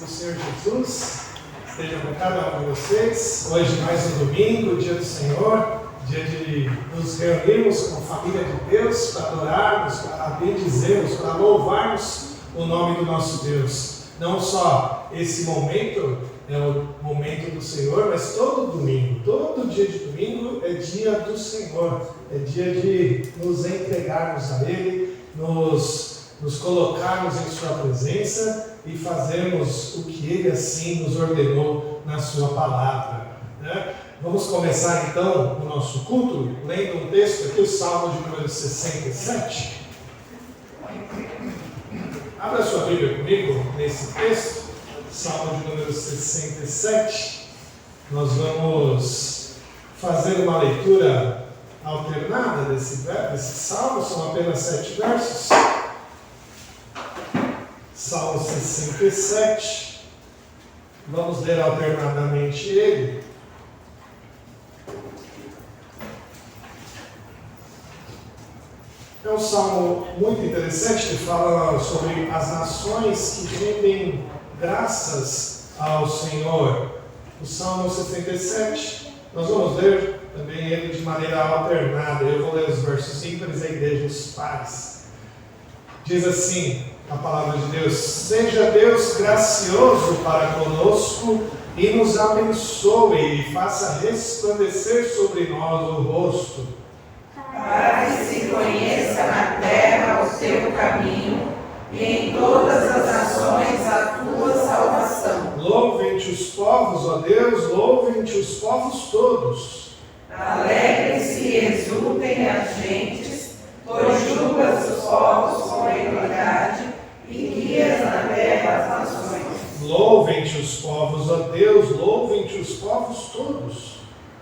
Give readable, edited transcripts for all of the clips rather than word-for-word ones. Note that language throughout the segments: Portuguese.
Senhor Jesus esteja com cada um de vocês. Hoje mais um domingo, dia do Senhor, dia de nos reunirmos como família de Deus para adorarmos, para bendizermos, para louvarmos o nome do nosso Deus. Não só esse momento é o momento do Senhor, mas todo domingo, todo dia de domingo é dia do Senhor, é dia de nos entregarmos a Ele, nos colocarmos em Sua presença e fazermos o que Ele assim nos ordenou na Sua palavra, né? Vamos começar então o nosso culto lendo um texto aqui, o Salmo de número 67. Abra sua Bíblia comigo nesse texto, Salmo de número 67. Nós vamos fazer uma leitura alternada desse salmo, são apenas 7 versos. Salmo 67. Vamos ler alternadamente ele. É um salmo muito interessante que fala sobre as nações que rendem graças ao Senhor. O Salmo 67, nós vamos ler também ele de maneira alternada. Eu vou ler os versos ímpares e a igreja os pares. Diz assim a palavra de Deus: seja Deus gracioso para conosco e nos abençoe e faça resplandecer sobre nós o rosto, para que se conheça na terra o teu caminho e em todas as nações a tua salvação. Louvem-te os povos, ó Deus, louvem-te os povos todos. Alegrem-se e exultem as gentes, pois julgas os povos com equidade e guias na terra as nações. Louvem-te os povos, ó Deus, louvem-te os povos todos.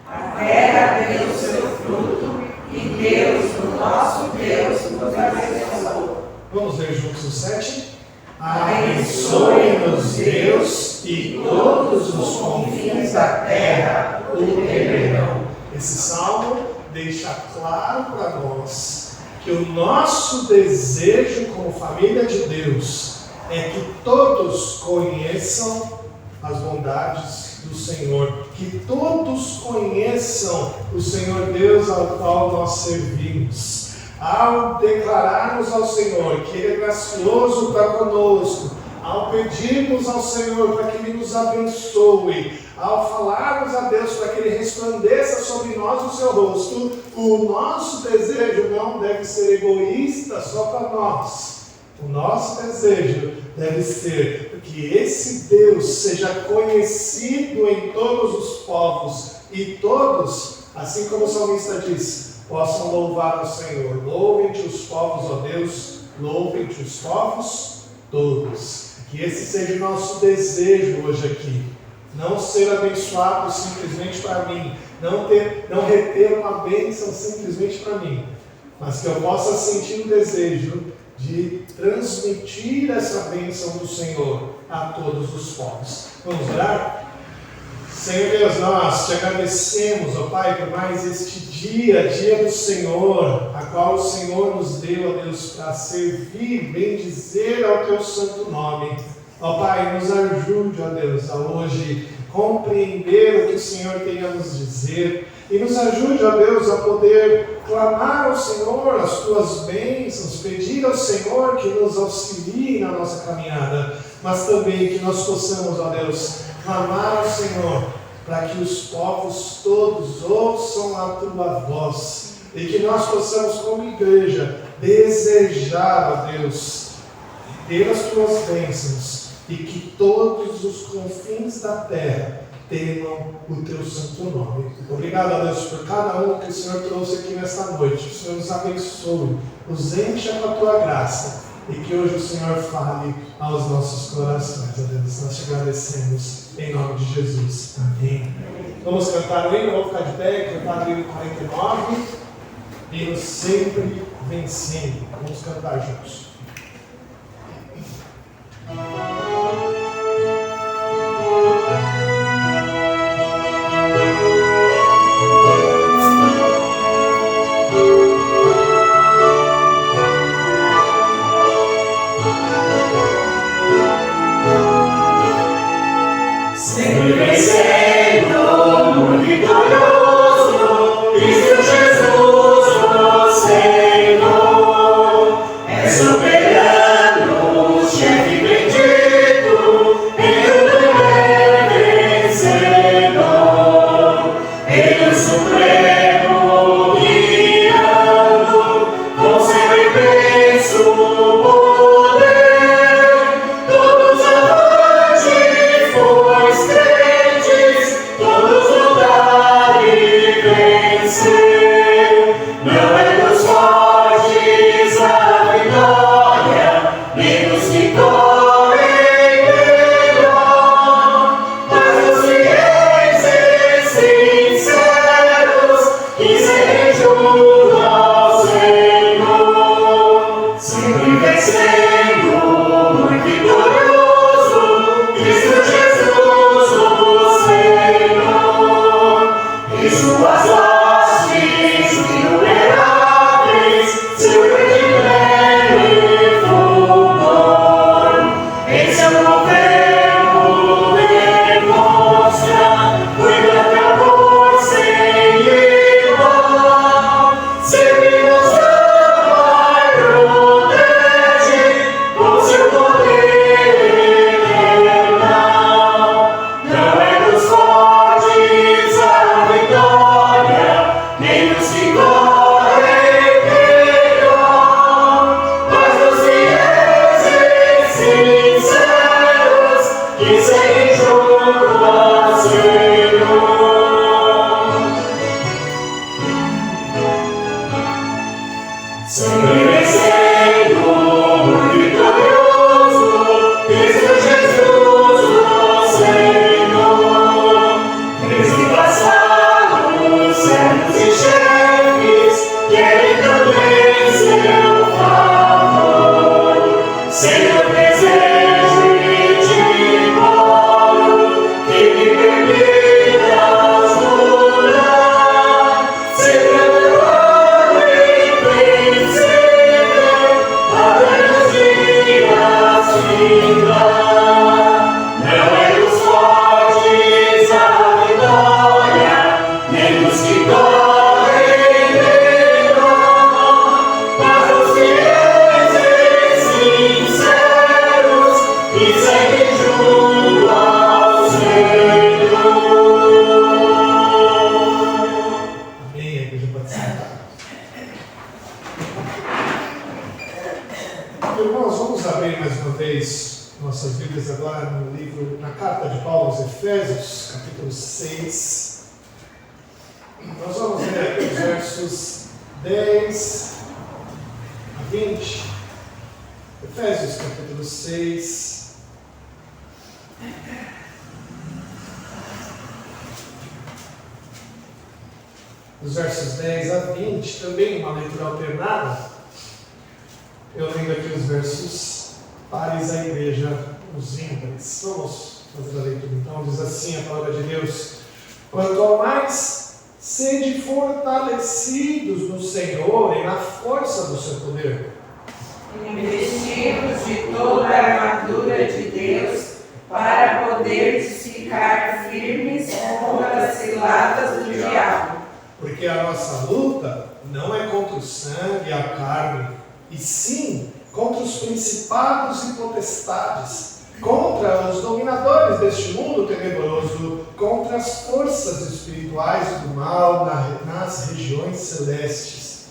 A terra deu o seu fruto e Deus, o nosso Deus, nos abençoou. Vamos ler juntos o 7. Abençoe-nos Deus e todos os confins da terra o temerão. Esse salmo deixa claro para nós que o nosso desejo como família de Deus é que todos conheçam as bondades do Senhor, que todos conheçam o Senhor Deus ao qual nós servimos. Ao declararmos ao Senhor que Ele é gracioso para conosco, ao pedirmos ao Senhor para que Ele nos abençoe, ao falarmos a Deus para que Ele resplandeça sobre nós o seu rosto, o nosso desejo não deve ser egoísta só para nós. O nosso desejo deve ser que esse Deus seja conhecido em todos os povos e todos, assim como o salmista diz, possam louvar ao Senhor. Louvem-te os povos, ó Deus, louvem-te os povos todos. Que esse seja o nosso desejo hoje aqui. Não ser abençoado simplesmente para mim, não reter uma bênção simplesmente para mim, mas que eu possa sentir o desejo de transmitir essa bênção do Senhor a todos os povos. Vamos orar? Senhor Deus, nós te agradecemos, ó Pai, por mais este dia do Senhor, a qual o Senhor nos deu, ó Deus, para servir, bendizer ao teu santo nome. Ó Pai, nos ajude, ó Deus, a hoje compreender o que o Senhor tem a nos dizer e nos ajude, ó Deus, a poder clamar ao Senhor as tuas bênçãos, pedir ao Senhor que nos auxilie na nossa caminhada, mas também que nós possamos, ó Deus, clamar ao Senhor para que os povos todos ouçam a tua voz e que nós possamos, como igreja, desejar, ó Deus, ter as tuas bênçãos e que todos os confins da terra temam o teu santo nome. Obrigado, ó Deus, por cada um que o Senhor trouxe aqui nesta noite. O Senhor nos abençoe, nos encha com a tua graça e que hoje o Senhor fale aos nossos corações. Ó Deus, nós te agradecemos em nome de Jesus. Amém. Vamos cantar o hino, vamos ficar de pé, cantar o hino 49, hino sempre vencendo. Vamos cantar juntos. Irmãos, vamos abrir mais uma vez nossas Bíblias agora no livro, na carta de Paulo aos Efésios, capítulo 6. Nós vamos ler aqui os versos 10 a 20. Efésios, capítulo 6. Os versos 10 a 20, também uma leitura alternada. Eu lendo aqui os versos pares à igreja, os ímpares. Vamos fazer a leitura então. Diz assim a palavra de Deus: quanto ao mais, sede fortalecidos no Senhor e na força do seu poder. Investidos de toda a armadura de Deus, para poderes ficar firmes contra as ciladas do diabo. Porque a nossa luta não é contra o sangue e a carne, e sim contra os principados e potestades, contra os dominadores deste mundo tenebroso, contra as forças espirituais do mal nas regiões celestes.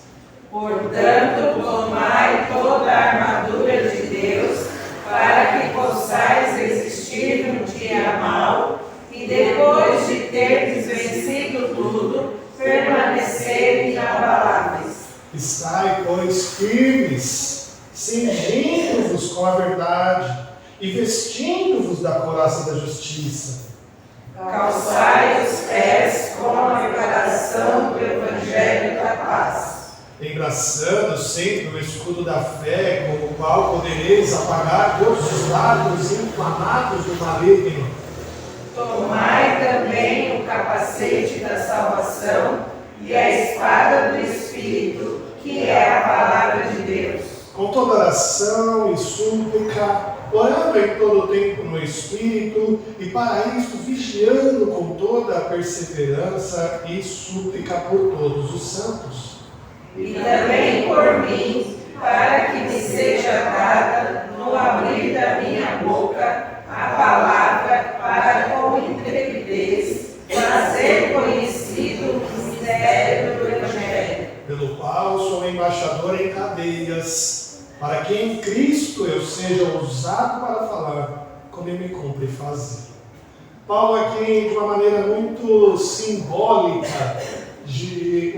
Portanto, tomai toda a armadura de Deus, para que possais resistir no dia mau, e depois de terdes vencido tudo, permanecerem inabaláveis. Estai, pois, firmes, cingindo-vos com a verdade e vestindo-vos da couraça da justiça. Calçai os pés com a preparação do Evangelho da paz. Embraçando sempre o escudo da fé, com o qual podereis apagar todos os dardos inflamados do maligno. Tomai também o capacete da salvação e a espada do Espírito, que é a palavra de Deus. Com toda oração e súplica, orando em todo o tempo no Espírito, e para isto vigiando com toda a perseverança e súplica por todos os santos. E também por mim, para que me seja dada, no abrir da minha boca, a palavra para com intrepidez fazer conhecido o mistério do Evangelho, pelo qual sou embaixador em cadeias, para que em Cristo eu seja ousado para falar, como me cumpre fazer. Paulo aqui, de uma maneira muito simbólica,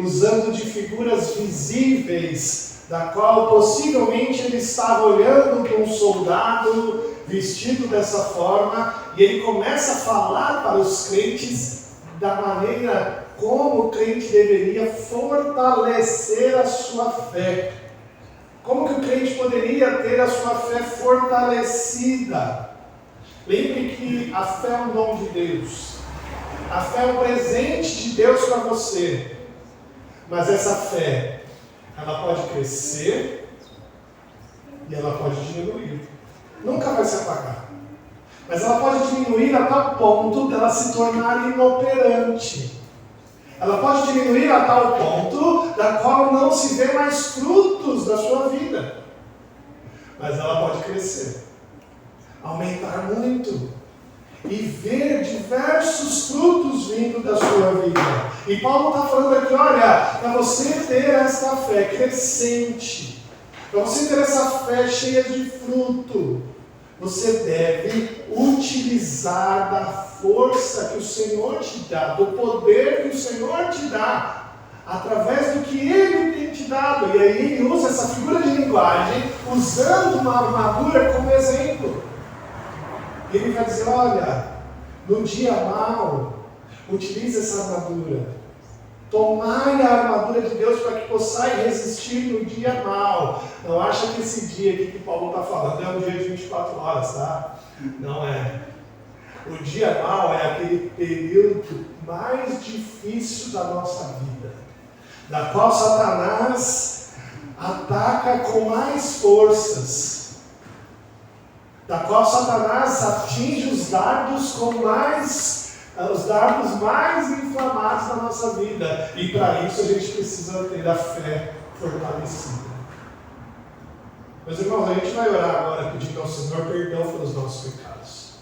usando de figuras visíveis, da qual possivelmente ele estava olhando para um soldado vestido dessa forma, e ele começa a falar para os crentes da maneira como o crente deveria fortalecer a sua fé. Como que o crente poderia ter a sua fé fortalecida? Lembre que a fé é um dom de Deus. A fé é um presente de Deus para você. Mas essa fé, ela pode crescer e ela pode diminuir. Nunca vai se apagar. Mas ela pode diminuir a tal ponto dela se tornar inoperante. Ela pode diminuir a tal ponto da qual não se vê mais frutos da sua vida. Mas ela pode crescer, aumentar muito e ver diversos frutos vindo da sua vida. E Paulo está falando aqui, olha, para você ter essa fé crescente, para você ter essa fé cheia de fruto, você deve utilizar da força que o Senhor te dá, do poder que o Senhor te dá, através do que Ele tem te dado. E aí ele usa essa figura de linguagem, usando uma armadura como exemplo. Ele vai dizer, olha, no dia mau, utilize essa armadura. Tomai a armadura de Deus para que possais resistir no dia mau. Não acha que esse dia aqui que Paulo está falando é um dia de 24 horas, tá? Não é. O dia mau é aquele período mais difícil da nossa vida, da qual Satanás ataca com mais forças, da qual Satanás atinge os dardos mais inflamados da nossa vida. E para isso a gente precisa ter a fé fortalecida. Meus irmãos, a gente vai orar agora pedindo ao Senhor perdão pelos nossos pecados.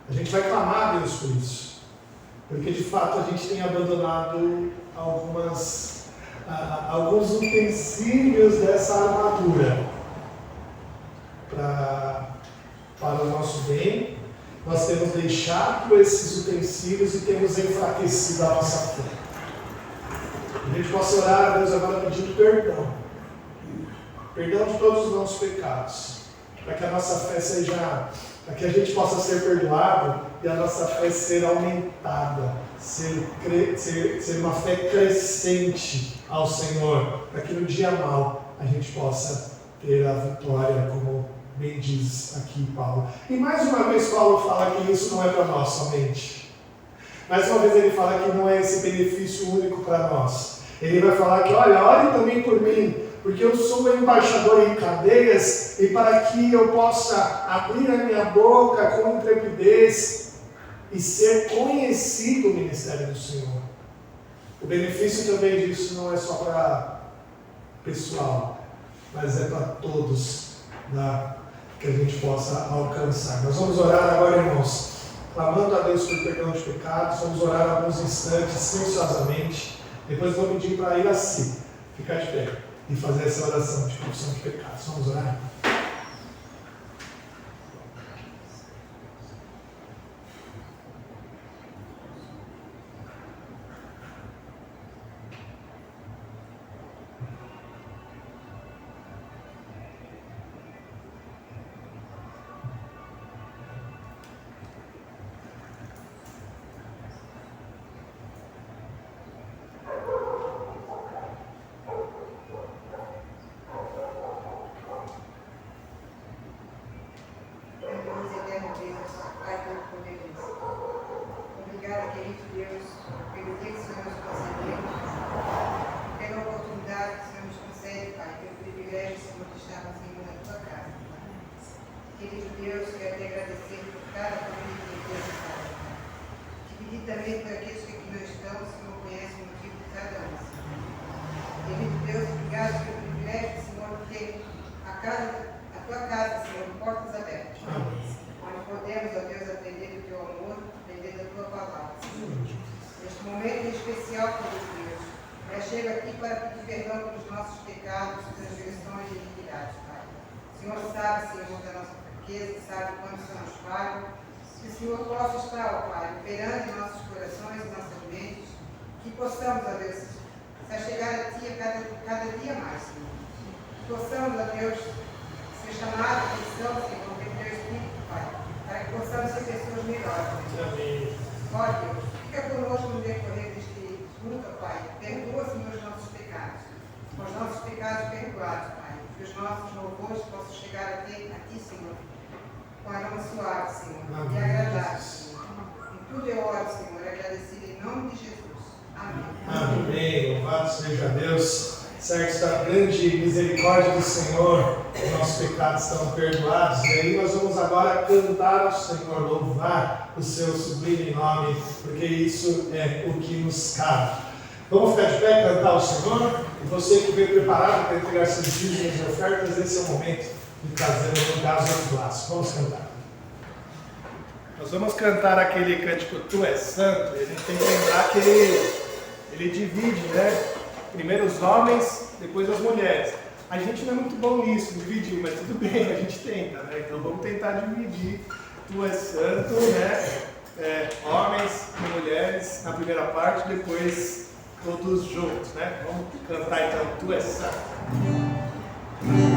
A gente vai clamar a Deus por isso. Porque de fato a gente tem abandonado alguns utensílios dessa armadura para o nosso bem. Nós temos deixado esses utensílios e temos enfraquecido a nossa fé. A gente possa orar a Deus agora pedindo perdão. Perdão de todos os nossos pecados. Para que a nossa fé seja, para que a gente possa ser perdoado e a nossa fé ser aumentada. Ser uma fé crescente ao Senhor. Para que no dia mau a gente possa ter a vitória, como bem diz aqui Paulo. E mais uma vez Paulo fala que isso não é para nós somente. Mais uma vez ele fala que não é esse benefício único para nós. Ele vai falar que, olha, ore também por mim, porque eu sou um embaixador em cadeias, e para que eu possa abrir a minha boca com intrepidez e ser conhecido o ministério do Senhor. O benefício também disso não é só para pessoal, mas é para todos, que a gente possa alcançar. Nós vamos orar agora, irmãos, clamando a Deus por perdão de pecados. Vamos orar alguns instantes, silenciosamente. Depois vou pedir para ir assim, ficar de pé e fazer essa oração de confissão de pecados. Vamos orar? Obrigada, querido Deus, pelo dia que o Senhor nos concedeu, pela oportunidade que o Senhor nos concede, Pai, pelo privilégio, Senhor, de estarmos indo na tua casa. Querido Deus, quero te agradecer por cada família que tem casa. Te pedir também por aqueles que aqui não estão, o Senhor conhece o motivo de cada um. Querido Deus, obrigado pelo privilégio, Senhor, de ter a tua casa, Senhor, portas abertas. Onde podemos, ó Deus, atender do teu amor, atender da tua palavra. Neste momento em especial, querido Deus, eu chego aqui para pedir perdão pelos nossos pecados, transgressões e iniquidades, Pai. O Senhor sabe, Senhor, da nossa fraqueza, sabe quando somos falhos. Que o Senhor possa estar, ó Pai, operando em nossos corações e nossas mentes, que possamos, ó Deus, se chegar a Ti a cada dia mais, Senhor. Que possamos, ó Deus, ser chamados a atenção, Senhor, pelo Teu Espírito, Pai, para que possamos ser pessoas melhores. Amém. Ó Deus, fica conosco no decorrer deste Pai, perdoa, Senhor, os nossos pecados. Os nossos pecados perdoados, Pai. Que os nossos louvores possam chegar a ti, Senhor, com aroma suave, Senhor, e agradável, Senhor. Em tudo eu oro, Senhor, agradecido em nome de Jesus. Amém. Amém. Louvado seja Deus. Certo, da grande misericórdia do Senhor, os nossos pecados estão perdoados. E aí nós vamos agora cantar ao Senhor, louvar o seu sublime nome, porque isso é o que nos cabe. Vamos ficar de pé, cantar ao Senhor. E você que veio preparado para entregar seus dízimos e ofertas, esse é o momento de trazer no caso do laço. Vamos cantar. Nós vamos cantar aquele cântico Tu és Santo. E a gente tem que lembrar que ele divide, né? Primeiro os homens, depois as mulheres. A gente não é muito bom nisso, dividir, mas tudo bem, a gente tenta, né? Então vamos tentar dividir. Tu és santo, né? Homens e mulheres na primeira parte, depois todos juntos, né? Vamos cantar então, Tu és santo. Tu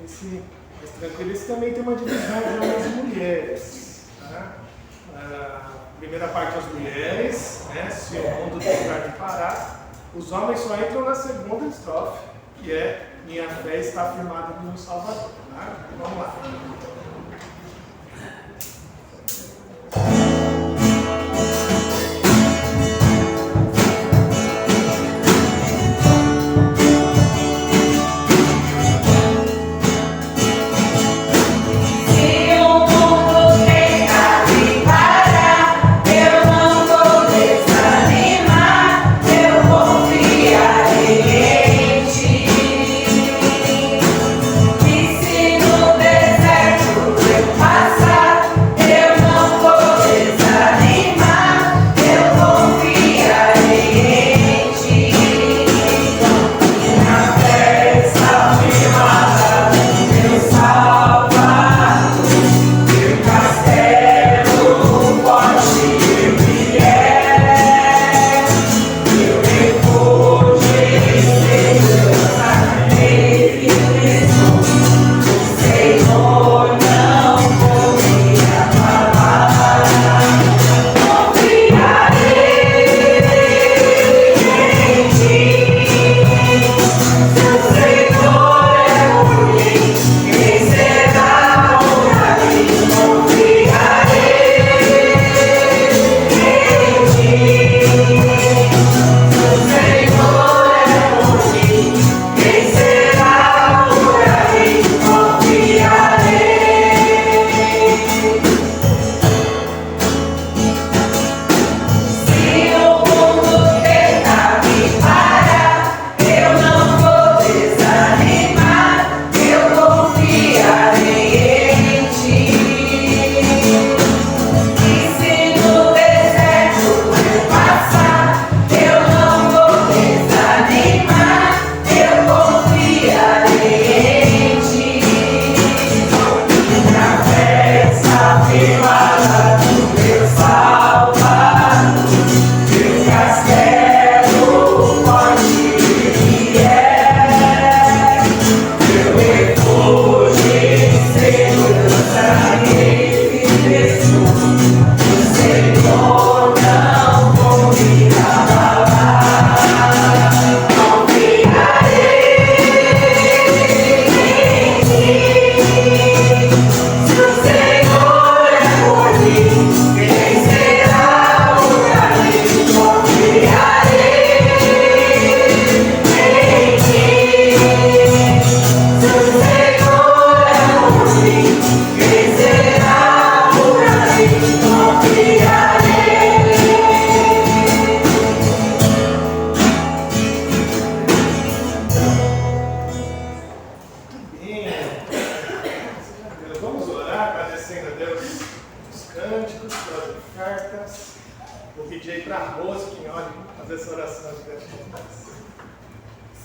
mais tranquilo. Esse também tem uma divisão de homens e mulheres. Tá? A primeira parte as mulheres, né? Se o mundo tem lugar de parar. Os homens só entram na segunda estrofe, que é minha fé está firmada no meu Salvador. Tá? Vamos lá.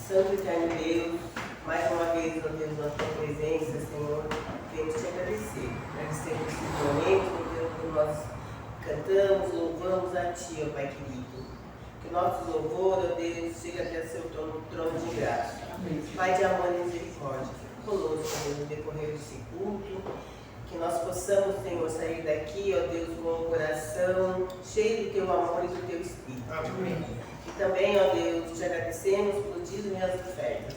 Santo e eterno Deus, mais uma vez, ó Deus, na tua presença, Senhor, queremos te agradecer. Agradecemos esse momento, ó Deus, que nós cantamos, louvamos a Ti, ó Pai querido. Que o nosso louvor, ó Deus, chegue até o seu trono de graça. Pai de amor e misericórdia, fica conosco, Deus, no decorrer desse culto. Que nós possamos, Senhor, sair daqui, ó Deus, com o coração cheio do Teu amor e do Teu Espírito. Amém. E também, ó Deus, te agradecemos pelo dízimo e as ofertas,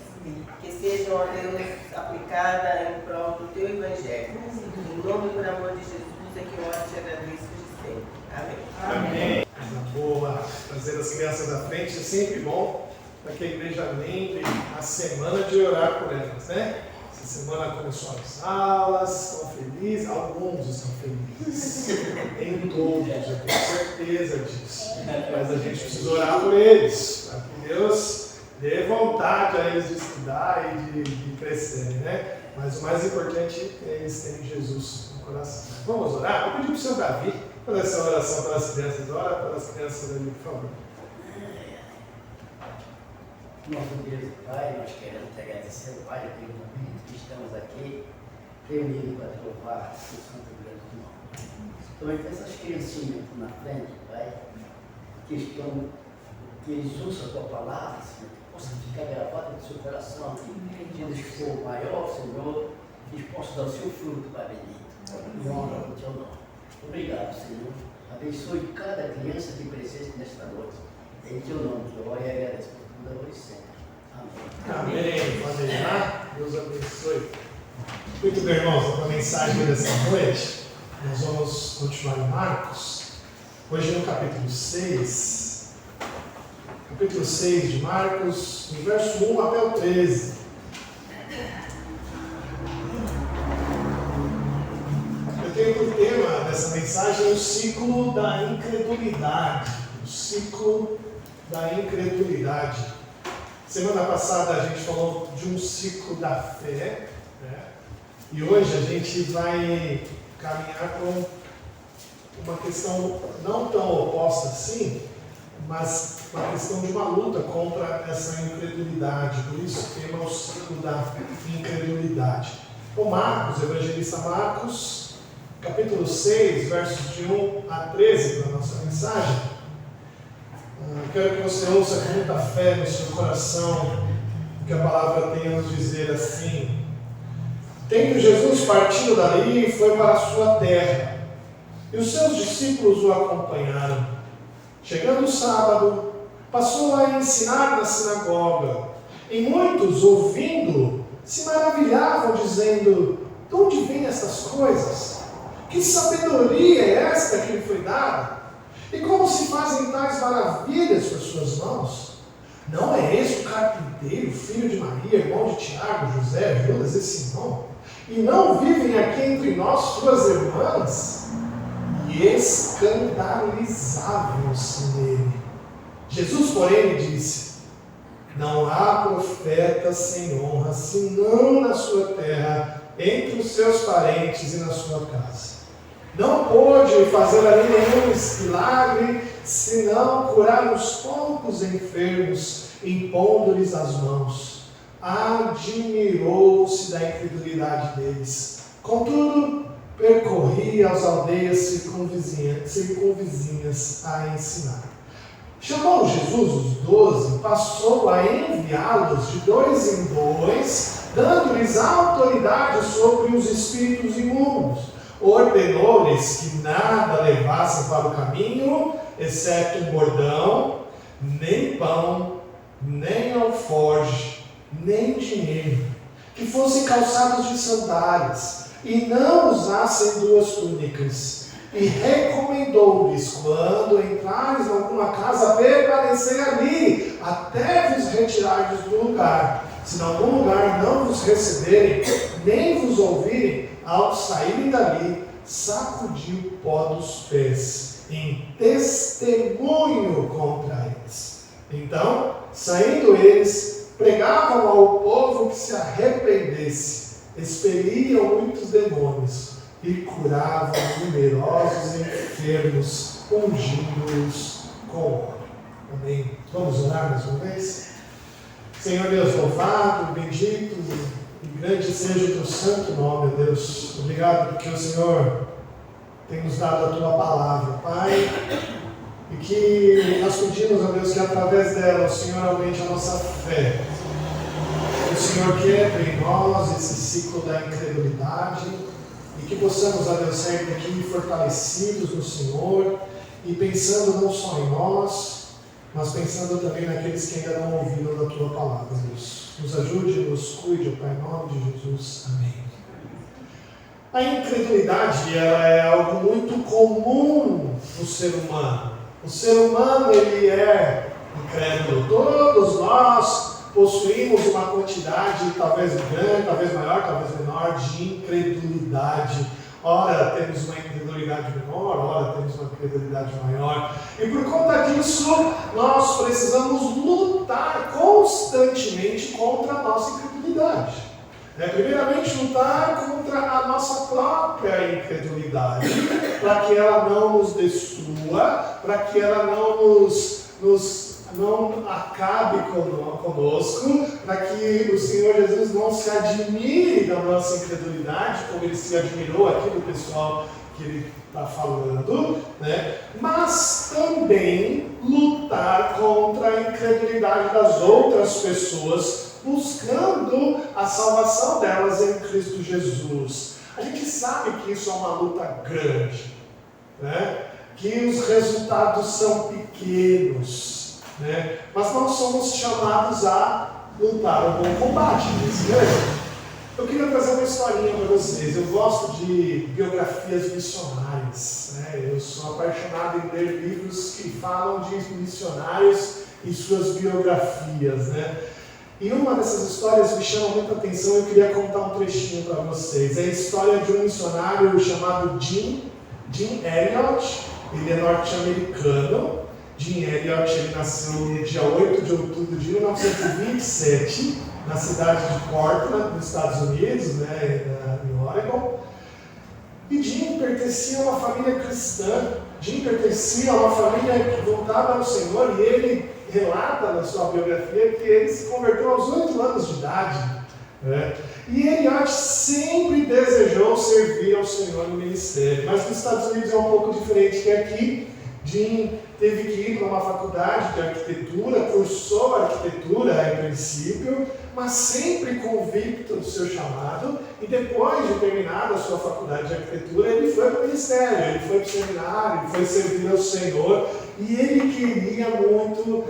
que sejam, ó Deus, aplicadas em prol do Teu Evangelho. Em nome e por amor de Jesus é que eu te agradeço de sempre. Amém. Amém. Coisa boa. Trazer as crianças à frente é sempre bom, para que a igreja lembre a semana de orar por elas, né? Essa semana começou as aulas, estão felizes, alguns estão felizes, nem todos, eu tenho certeza disso, mas a gente precisa orar por eles, para que Deus dê vontade a eles de estudar e de crescerem, né? Mas o mais importante é eles terem Jesus no coração. Vamos orar? Vou pedir para o senhor Davi fazer essa oração para as crianças. Ora pelas crianças ali, por favor. Nosso Deus e Pai, nós queremos te agradecer, Pai, pelo momento que estamos aqui reunidos para te louvar o santo e grande nome. Então, essas criancinhas aqui na frente, Pai, que eles usam a tua palavra, Senhor, que possa ficar gravado no seu coração, que dias for maior, Senhor, que possa dar o seu fruto, Pai bendito, e honra o teu nome. Obrigado, Senhor. Abençoe cada criança que presente nesta noite. Em teu nome, que eu oro e agradeço por tudo hoje e sempre. Amém. Amém. Podem orar? Deus abençoe. Muito bem, irmãos, a mensagem dessa noite, nós vamos continuar em Marcos. Hoje no capítulo 6. Capítulo 6 de Marcos, do verso 1 até o 13. Eu tenho por tema dessa mensagem o ciclo da incredulidade. O ciclo da incredulidade. Semana passada a gente falou de um ciclo da fé, né? E hoje a gente vai caminhar com uma questão não tão oposta assim, mas uma questão de uma luta contra essa incredulidade. Por isso o tema é o ciclo da incredulidade. O Marcos, o evangelista Marcos, capítulo 6, versos de 1 a 13, para a nossa mensagem. Quero que você ouça com muita fé no seu coração o que a palavra tem a nos dizer assim. Tendo Jesus partido dali, foi para a sua terra, e os seus discípulos o acompanharam. Chegando o sábado, passou a ensinar na sinagoga, e muitos, ouvindo, se maravilhavam, dizendo: de onde vêm estas coisas? Que sabedoria é esta que lhe foi dada? E como se fazem tais maravilhas com as suas mãos? Não é este o carpinteiro, filho de Maria, irmão de Tiago, José, Judas e Simão? E não vivem aqui entre nós suas irmãs? E escandalizavam-se nele. Jesus, porém, lhe disse: não há profeta sem honra, senão na sua terra, entre os seus parentes e na sua casa. Não pôde fazer ali nenhum milagre, senão curar os poucos enfermos, impondo-lhes as mãos. Admirou-se da incredulidade deles. Contudo, percorria as aldeias circunvizinhas a ensinar. Chamou Jesus os 12, passou a enviá-los de 2 em 2, dando-lhes autoridade sobre os espíritos imundos. Ordenou-lhes que nada levassem para o caminho, exceto um bordão, nem pão, nem alforje, nem dinheiro, que fossem calçados de sandálias, e não usassem 2 túnicas. E recomendou-lhes, quando entrares em alguma casa, permanecer ali, até vos retirardes do lugar. Se em algum lugar não vos receberem, nem vos ouvirem, ao saírem dali, sacudiu o pó dos pés, em testemunho contra eles. Então, saindo eles, pregavam ao povo que se arrependesse, expeliam muitos demônios e curavam numerosos enfermos, ungindo-os com óleo. Amém. Vamos orar mais uma vez? Senhor Deus, louvado, bendito e grande seja o teu santo nome, Deus. Obrigado porque o Senhor tem nos dado a tua palavra, Pai, e que nós pedimos, ó Deus, que através dela o Senhor aumente a nossa fé. Que o Senhor quebre em nós esse ciclo da incredulidade e que possamos, ó Deus, sair daqui fortalecidos no Senhor e pensando não só em nós, mas pensando também naqueles que ainda não ouviram da tua palavra, Deus. Nos ajude, nos cuide, Pai, em nome de Jesus. Amém. A incredulidade, ela é algo muito comum no ser humano. O ser humano, ele é incrédulo. Todos nós possuímos uma quantidade, talvez grande, talvez maior, talvez menor, de incredulidade. Ora temos uma incredulidade menor, ora temos uma incredulidade maior. E por conta disso, nós precisamos lutar constantemente contra a nossa incredulidade. Primeiramente, lutar contra a nossa própria incredulidade, para que ela não nos destrua, para que ela não acabe conosco, para que o Senhor Jesus não se admire da nossa incredulidade, como ele se admirou aqui do pessoal que ele está falando, né? Mas também lutar contra a incredulidade das outras pessoas, buscando a salvação delas em Cristo Jesus. A gente sabe que isso é uma luta grande, né? Que os resultados são pequenos, né? Mas nós somos chamados a lutar o bom combate, mesmo. Eu queria trazer uma historinha para vocês. Eu gosto de biografias missionárias, né? Eu sou apaixonado em ler livros que falam de missionários e suas biografias, né? E uma dessas histórias me chama muita atenção. Eu queria contar um trechinho para vocês. É a história de um missionário chamado Jim Elliot. Ele é norte-americano. Jim Elliot, ele nasceu no dia 8 de outubro de 1927, na cidade de Portland, nos Estados Unidos, né, em Oregon. E Jim pertencia a uma família cristã. Jim pertencia a uma família voltada ao Senhor, e ele relata na sua biografia que ele se converteu aos 8 anos de idade, né? E Elliot sempre desejou servir ao Senhor no ministério, mas nos Estados Unidos é um pouco diferente que aqui. Jim teve que ir para uma faculdade de arquitetura, cursou arquitetura em princípio, mas sempre convicto do seu chamado, e depois de terminar a sua faculdade de arquitetura, ele foi para o ministério, ele foi para o seminário, ele foi servir ao Senhor, e ele queria muito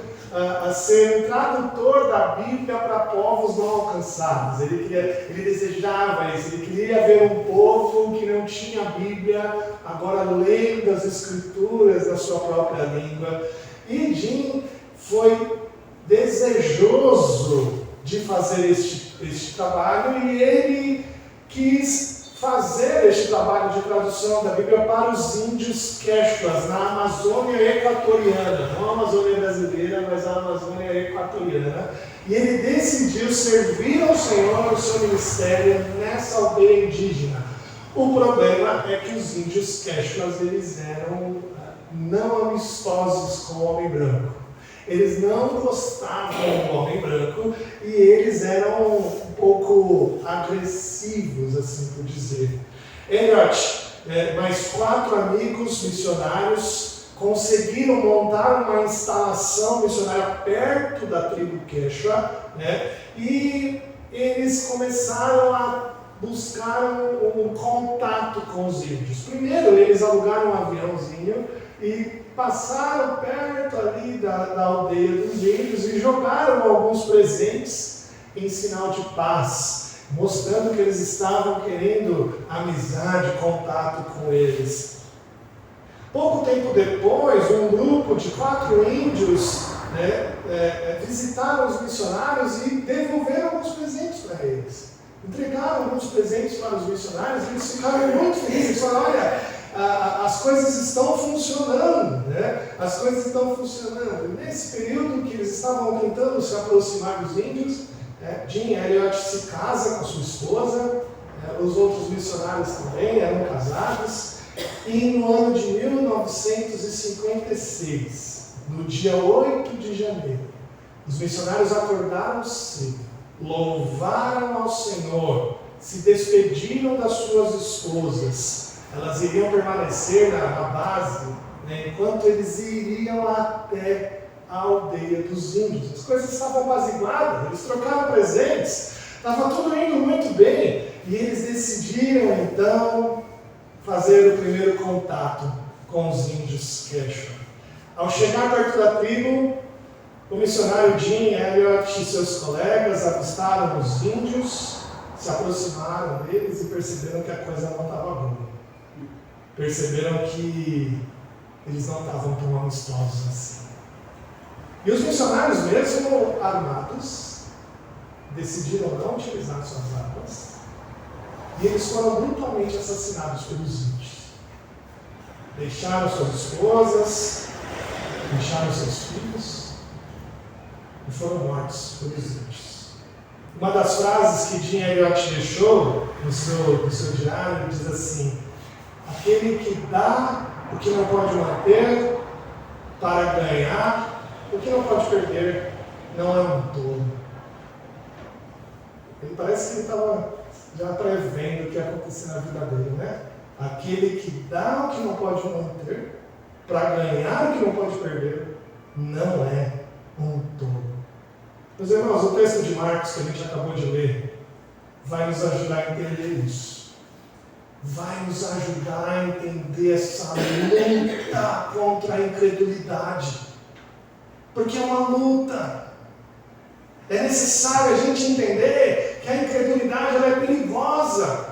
ser um tradutor da Bíblia para povos não alcançados. Ele desejava isso, ele queria ver um povo que não tinha Bíblia, agora lendo as Escrituras na sua própria língua. E Jim foi desejoso de fazer este trabalho, e ele quis fazer este trabalho de tradução da Bíblia para os índios Quechuas, na Amazônia Equatoriana, não a Amazônia brasileira, mas a Amazônia Equatoriana. E ele decidiu servir ao Senhor no seu ministério nessa aldeia indígena. O problema é que os índios Quechuas, eles eram não amistosos com o homem branco. Eles não gostavam do homem branco e eles eram um pouco agressivos, assim por dizer. Elliot, mais 4 amigos missionários, conseguiram montar uma instalação missionária perto da tribo Quechua, né? E eles começaram a buscar um contato com os índios. Primeiro, eles alugaram um aviãozinho e passaram perto ali da aldeia dos índios e jogaram alguns presentes em sinal de paz, mostrando que eles estavam querendo amizade, contato com eles. Pouco tempo depois, um grupo de 4 índios, visitaram os missionários e devolveram alguns presentes para eles. Entregaram alguns presentes para os missionários e eles ficaram muito felizes. Eles falaram: olha, as coisas estão funcionando, né? As coisas estão funcionando. E nesse período que eles estavam tentando se aproximar dos índios, Jim Elliot se casa com sua esposa, os outros missionários também eram casados, e no ano de 1956, no dia 8 de janeiro, os missionários acordaram cedo, louvaram ao Senhor, se despediram das suas esposas. Elas iriam permanecer na base, né, enquanto eles iriam até a aldeia dos índios. As coisas estavam apaziguadas, eles trocaram presentes, estava tudo indo muito bem, e eles decidiram então fazer o primeiro contato com os índios Quechua. Ao chegar perto da tribo, o missionário Jim Elliot e seus colegas avistaram os índios, se aproximaram deles e perceberam que a coisa não estava boa. Perceberam que eles não estavam tão amistosos assim. E os missionários, mesmo armados, decidiram não utilizar suas armas, e eles foram brutalmente assassinados pelos índios. Deixaram suas esposas, deixaram seus filhos e foram mortos pelos índios. Uma das frases que Jim Elliot deixou no seu diário diz assim: aquele que dá o que não pode manter para ganhar o que não pode perder não é um tolo. Ele parece que ele estava já prevendo o que ia acontecer na vida dele, né? Aquele que dá o que não pode manter, para ganhar o que não pode perder, não é um tolo. Meus irmãos, o texto de Marcos que a gente acabou de ler vai nos ajudar a entender isso. Vai nos ajudar a entender essa luta contra a incredulidade. Porque é uma luta. É necessário a gente entender que a incredulidade ela é perigosa.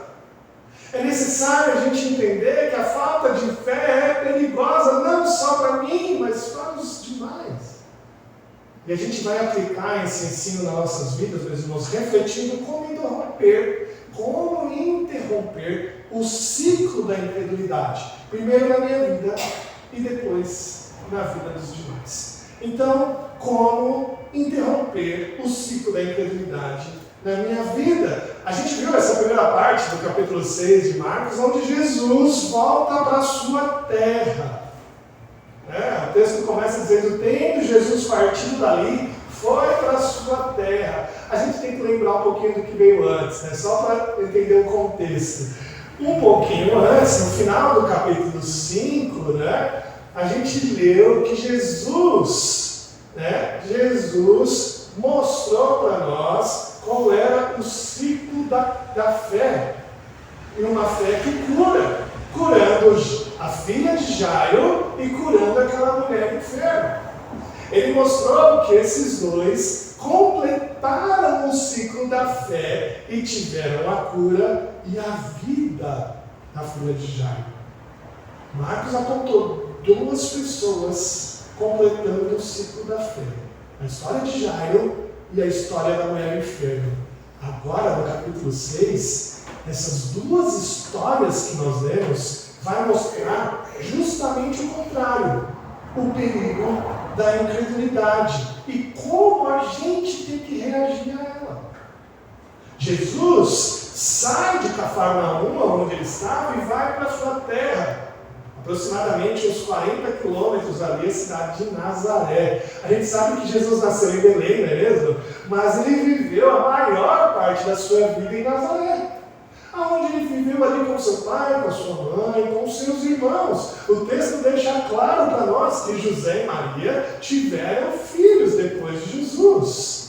É necessário a gente entender que a falta de fé é perigosa não só para mim, mas para os demais. E a gente vai aplicar esse ensino nas nossas vidas, meus irmãos, refletindo como interromper o ciclo da incredulidade. Primeiro na minha vida e depois na vida dos demais. Então, como interromper o ciclo da incredulidade na minha vida? A gente viu essa primeira parte do capítulo 6 de Marcos, onde Jesus volta para a sua terra. O texto começa dizendo: tendo Jesus partido dali, foi para a sua terra. A gente tem que lembrar um pouquinho do que veio antes, só para entender o contexto. Um pouquinho antes, no final do capítulo 5, a gente leu que Jesus mostrou para nós qual era o ciclo da fé. E uma fé que cura, curando a filha de Jairo e curando aquela mulher enferma. Ele mostrou que esses dois completaram o ciclo da fé e tiveram a cura e a vida da filha de Jairo. Marcos apontou duas pessoas completando o ciclo da fé: a história de Jairo e a história da mulher enferma. Agora, no capítulo 6, essas duas histórias que nós lemos vai mostrar justamente o contrário, o perigo da incredulidade e como a gente tem que reagir a ela. Jesus sai de Cafarnaum, onde ele estava, e vai para a sua terra, aproximadamente uns 40 quilômetros ali, a cidade de Nazaré. A gente sabe que Jesus nasceu em Belém, não é mesmo? Mas ele viveu a maior parte da sua vida em Nazaré, aonde ele viveu ali com seu pai, com a sua mãe, com os seus irmãos. O texto deixa claro para nós que José e Maria tiveram filhos depois de Jesus.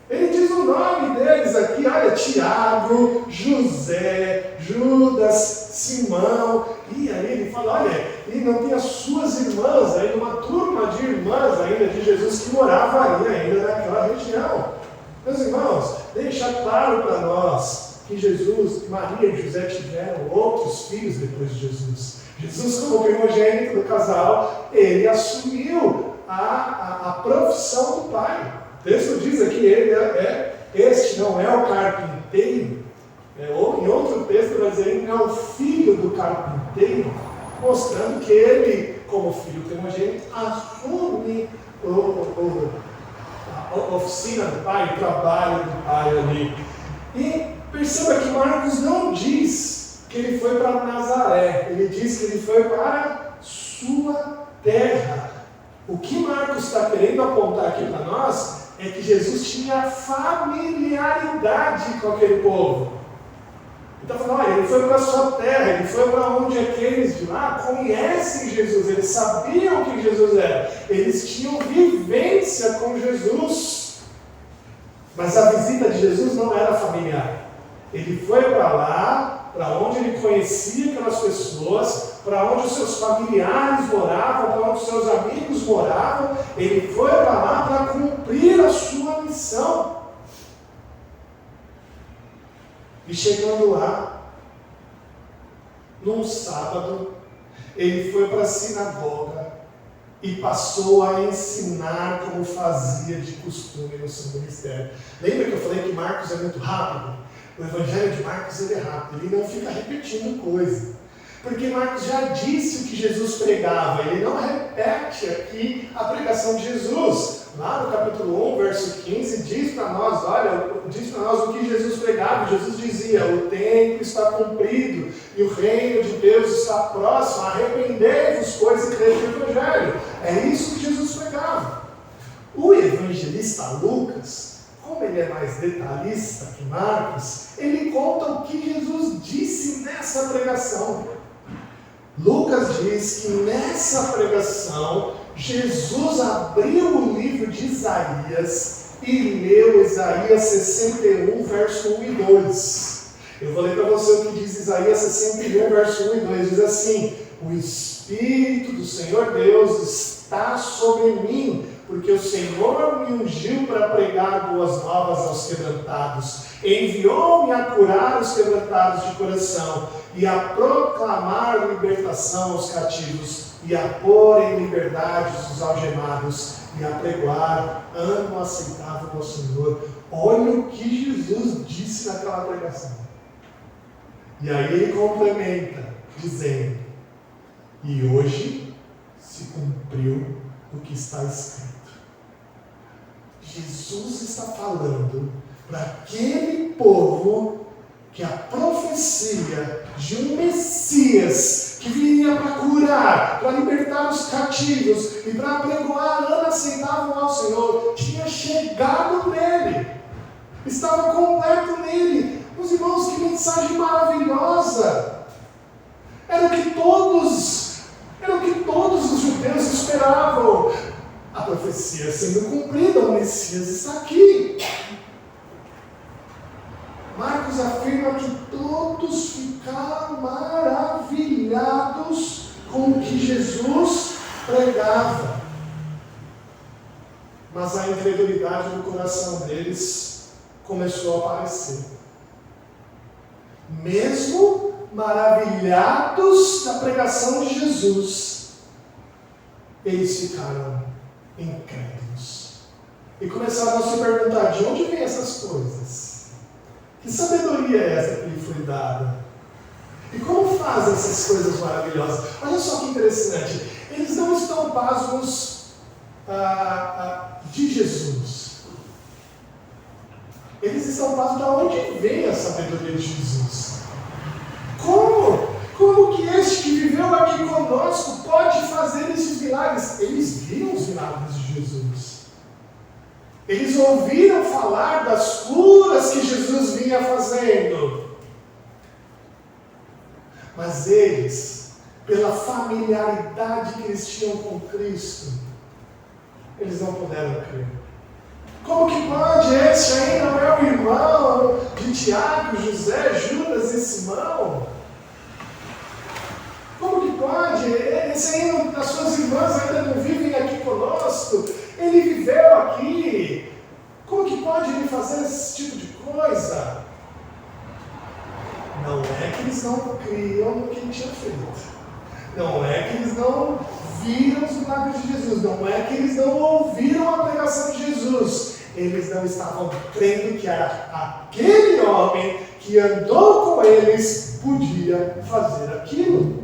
Ele diz o nome deles aqui: olha, Tiago, José, Judas, Simão. E aí ele fala: olha, e não tem as suas irmãs ainda, uma turma de irmãs ainda de Jesus que morava ali ainda naquela região. Meus irmãos, deixa claro para nós que Jesus, Maria e José tiveram outros filhos depois de Jesus. Jesus, como primogênito do casal, ele assumiu a profissão do pai. O texto diz aqui: este não é o carpinteiro, ou em outro texto vai dizer: ele é o filho do carpinteiro, mostrando que ele, como filho primogênito, assume a oficina do pai, o trabalho do pai ali. E perceba que Marcos não diz que ele foi para Nazaré, ele diz que ele foi para sua terra. O que Marcos está querendo apontar aqui para nós é que Jesus tinha familiaridade com aquele povo. Então, falando, olha, ele foi para a sua terra, ele foi para onde aqueles de lá conhecem Jesus, eles sabiam quem Jesus era, eles tinham vivência com Jesus. Mas a visita de Jesus não era familiar. Ele foi para lá, para onde ele conhecia aquelas pessoas, para onde os seus familiares moravam, para onde os seus amigos moravam. Ele foi para lá para cumprir a sua missão. E chegando lá, num sábado, ele foi para a sinagoga e passou a ensinar como fazia de costume no seu ministério. Lembra que eu falei que Marcos é muito rápido? O evangelho de Marcos ele é rápido, ele não fica repetindo coisa. Porque Marcos já disse o que Jesus pregava, ele não repete aqui a pregação de Jesus. Lá no capítulo 1, verso 15, diz para nós o que Jesus pregava. Jesus dizia: o tempo está cumprido e o reino de Deus está próximo, arrependei-vos, pois, e crede no evangelho. É isso que Jesus pregava. O evangelista Lucas, como ele é mais detalhista que Marcos, ele conta o que Jesus disse nessa nessa pregação. Lucas diz que nessa pregação, Jesus abriu o livro de Isaías e leu Isaías 61, verso 1 e 2. Eu vou ler para você o que diz Isaías 61, verso 1 e 2. Diz assim: o Espírito do Senhor Deus está sobre mim, porque o Senhor me ungiu para pregar boas novas aos quebrantados. Enviou-me a curar os quebrantados de coração e a proclamar libertação aos cativos e a pôr em liberdade os algemados e a pregoar ano aceitável ao Senhor. Olha o que Jesus disse naquela pregação. E aí ele complementa, dizendo: e hoje se cumpriu o que está escrito. Jesus está falando para aquele povo que a profecia de um Messias que viria para curar, para libertar os cativos e para pregoar ano aceitável ao Senhor tinha chegado nele, estava completo nele. Meus irmãos, que mensagem maravilhosa! Era o que todos os judeus esperavam. A profecia sendo cumprida, o Messias está aqui. Marcos afirma que todos ficaram maravilhados com o que Jesus pregava. Mas a incredulidade no coração deles começou a aparecer. Mesmo maravilhados da pregação de Jesus, eles ficaram incrédulos. E começaram a se perguntar: de onde vêm essas coisas? Que sabedoria é essa que lhe foi dada? E como fazem essas coisas maravilhosas? Olha só que interessante. Eles não estão pasmos de Jesus. Eles estão pasmos de onde vem a sabedoria de Jesus. Como que este que viveu aqui conosco pode fazer esses milagres? Eles viram os milagres de Jesus. Eles ouviram falar das curas que Jesus vinha fazendo. Mas eles, pela familiaridade que eles tinham com Cristo, eles não puderam crer. Como que pode? Esse aí não é o irmão de Tiago, José, Judas e Simão? Como que pode? Esse aí, as suas irmãs ainda não vivem aqui conosco. Ele viveu aqui. Como que pode ele fazer esse tipo de coisa? Não é que eles não criam no que ele tinha feito. Não é que eles não viram os milagres de Jesus. Não é que eles não ouviram a pregação de Jesus. Eles não estavam crendo que era aquele homem que andou com eles podia fazer aquilo.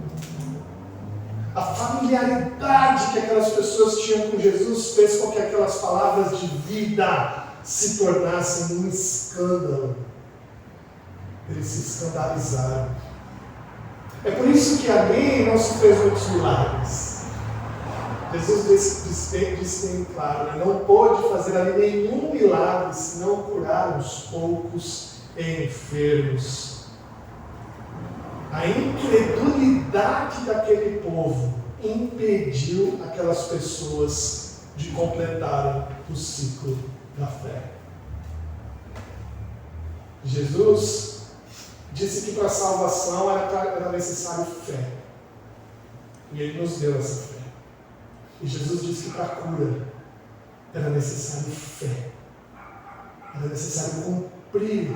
A familiaridade que aquelas pessoas tinham com Jesus fez com que aquelas palavras de vida se tornassem um escândalo. Eles se escandalizaram. É por isso que ali não se fez muitos milagres. Jesus disse bem claro, não pôde fazer ali nenhum milagre senão curar uns poucos enfermos. A incredulidade daquele povo impediu aquelas pessoas de completarem o ciclo da fé. Jesus disse que para a salvação era necessário fé. E Ele nos deu essa fé. E Jesus disse que para a cura era necessário fé. Era necessário cumprir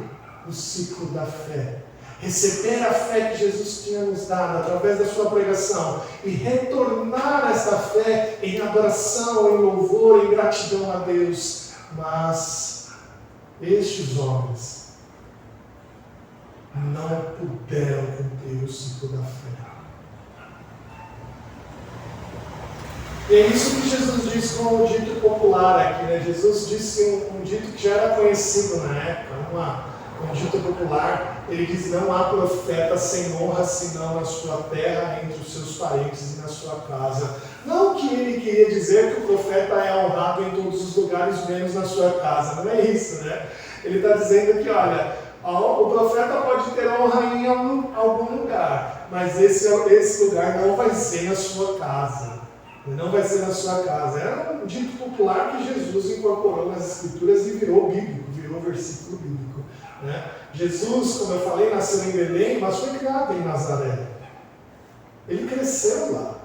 o ciclo da fé. Receber a fé que Jesus tinha nos dado através da sua pregação e retornar essa fé em adoração, em louvor, em gratidão a Deus. Mas estes homens não puderam cumprir o ciclo da fé. E é isso que Jesus diz com o dito popular aqui, né? Jesus disse um dito que já era conhecido na época, um dito popular. Ele diz: não há profeta sem honra senão na sua terra, entre os seus parentes e na sua casa. Não que ele queria dizer que o profeta é honrado em todos os lugares, menos na sua casa. Não é isso, né? Ele está dizendo que, olha, o profeta pode ter honra em algum lugar, lugar, mas esse lugar não vai ser na sua casa. Não vai ser na sua casa. Era um dito popular que Jesus incorporou nas Escrituras e virou bíblico, virou versículo bíblico. Né? Jesus, como eu falei, nasceu em Belém, mas foi criado em Nazaré. Ele cresceu lá.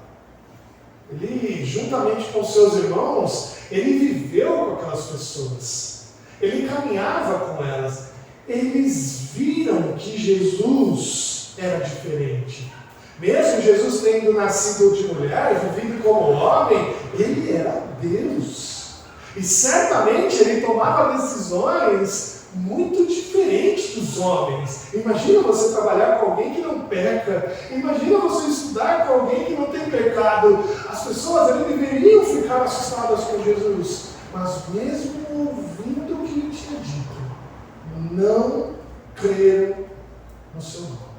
Ele, juntamente com seus irmãos, ele viveu com aquelas pessoas. Ele caminhava com elas. Eles viram que Jesus era diferente. Mesmo Jesus tendo nascido de mulher, vivido como homem, ele era Deus. E certamente ele tomava decisões muito diferentes dos homens. Imagina você trabalhar com alguém que não peca. Imagina você estudar com alguém que não tem pecado. As pessoas ali deveriam ficar assustadas com Jesus. Mas mesmo ouvindo o que ele tinha dito, não creram no seu nome.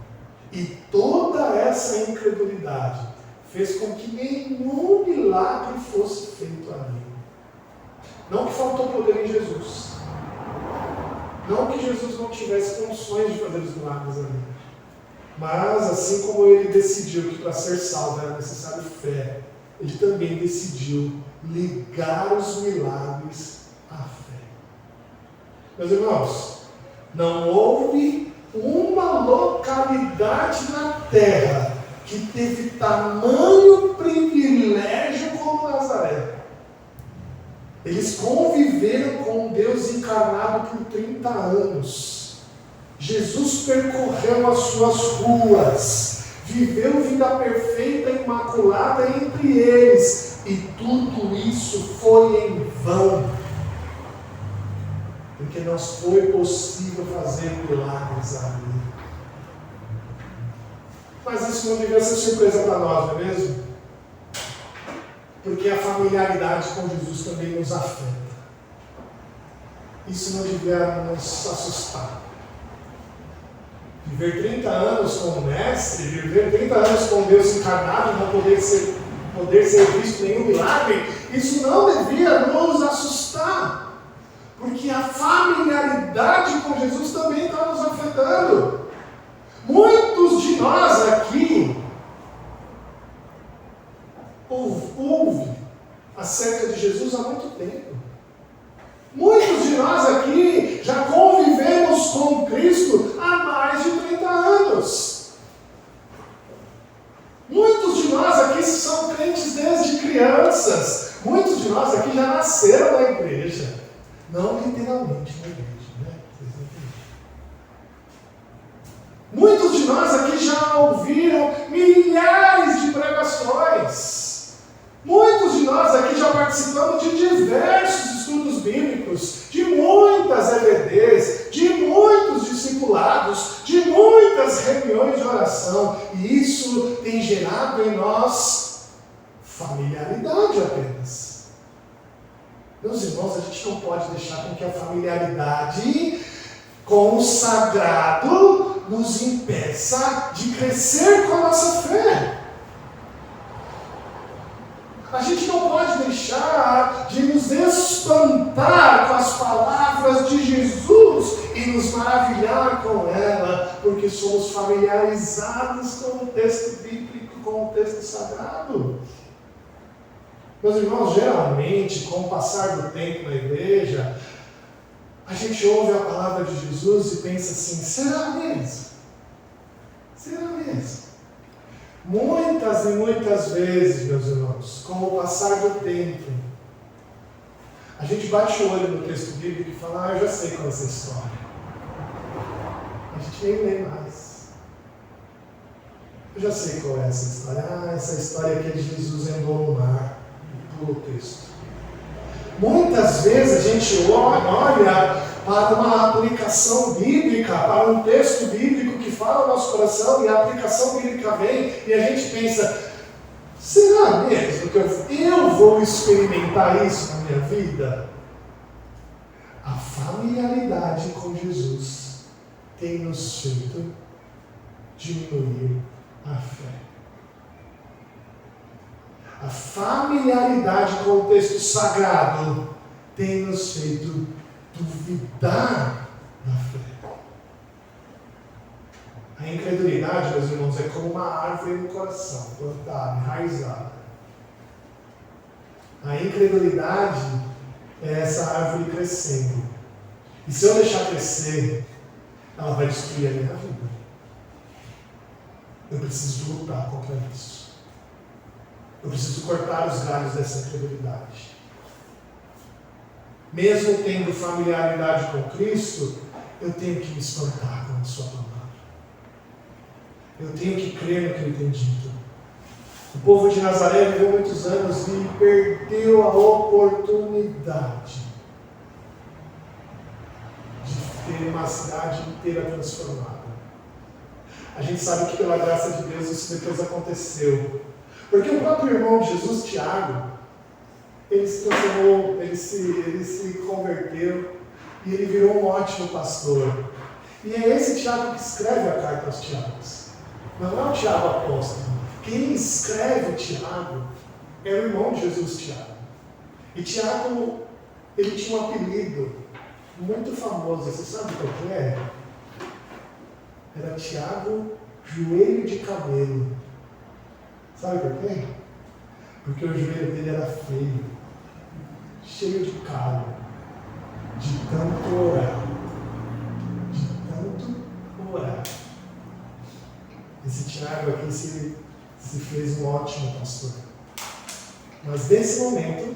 E toda essa incredulidade fez com que nenhum milagre fosse feito ali. Não que faltou poder em Jesus. Não que Jesus não tivesse condições de fazer os milagres ali. Mas, assim como ele decidiu que para ser salvo era necessário fé, ele também decidiu ligar os milagres à fé. Meus irmãos, não houve uma localidade na terra que teve tamanho privilégio como Nazaré. Eles conviveram com Deus encarnado por 30 anos. Jesus percorreu as suas ruas, viveu vida perfeita e imaculada entre eles, e tudo isso foi em vão, porque não foi possível fazer milagres ali. Mas isso não devia ser surpresa para nós, não é mesmo? Porque a familiaridade com Jesus também nos afeta. Isso não devia nos assustar. Viver 30 anos com o Mestre, viver 30 anos com Deus encarnado, não poder ser visto nenhum milagre, isso não devia nos assustar. Porque a familiaridade com Jesus também está nos afetando. Muitos de nós aqui ouve acerca de Jesus há muito tempo. Muitos de nós aqui já convivemos com Cristo há mais de 30 anos. Muitos de nós aqui são crentes desde crianças. Muitos de nós aqui já nasceram na igreja. Não literalmente na igreja, né? Vocês entendem? Muitos de nós aqui já ouviram milhares de pregações. Muitos de nós aqui já participamos de diversos estudos bíblicos, de muitas EBDs, de muitos discipulados, de muitas reuniões de oração. E isso tem gerado em nós familiaridade apenas. Meus irmãos, a gente não pode deixar com que a familiaridade com o sagrado nos impeça de crescer com a nossa fé. A gente não pode deixar de nos espantar com as palavras de Jesus e nos maravilhar com ela, porque somos familiarizados com o texto bíblico, com o texto sagrado. Meus irmãos, geralmente, com o passar do tempo na igreja, a gente ouve a palavra de Jesus e pensa assim: será mesmo? Será mesmo? Muitas e muitas vezes, meus irmãos, com o passar do tempo, a gente bate o olho no texto bíblico e fala: eu já sei qual é essa história. A gente nem lê mais. Eu já sei qual é essa história. Essa história aqui é de Jesus andou no mar. Pula o texto. Muitas vezes a gente olha para uma aplicação bíblica, para um texto bíblico que fala no nosso coração, e a aplicação bíblica vem e a gente pensa: será mesmo que eu vou experimentar isso na minha vida? A familiaridade com Jesus tem nos feito diminuir a fé. A familiaridade com o texto sagrado tem nos feito duvidar da fé. A A incredulidade, meus irmãos, é como uma árvore no coração, plantada, enraizada. A incredulidade é essa árvore crescendo. E se eu deixar crescer, ela vai destruir a minha vida. Eu preciso lutar contra isso. Eu preciso cortar os galhos dessa incredulidade. Mesmo tendo familiaridade com Cristo, eu tenho que me espantar com a sua palavra. Eu tenho que crer no que ele tem dito. O povo de Nazaré viveu muitos anos e perdeu a oportunidade de ter uma cidade inteira transformada. A gente sabe que pela graça de Deus isso depois aconteceu. Porque o próprio irmão de Jesus, Tiago, ele se transformou, ele se converteu e ele virou um ótimo pastor. E é esse Tiago que escreve a carta aos Tiagos. Não é o Tiago apóstolo. Quem escreve Tiago é o irmão de Jesus, Tiago. E Tiago, ele tinha um apelido muito famoso. Você sabe qual que é? Era Tiago Joelho de Camelo. Sabe por quê? Porque o joelho dele era feio, cheio de calho, de tanto orar. De tanto orar. Esse Tiago aqui se fez um ótimo pastor. Mas nesse momento,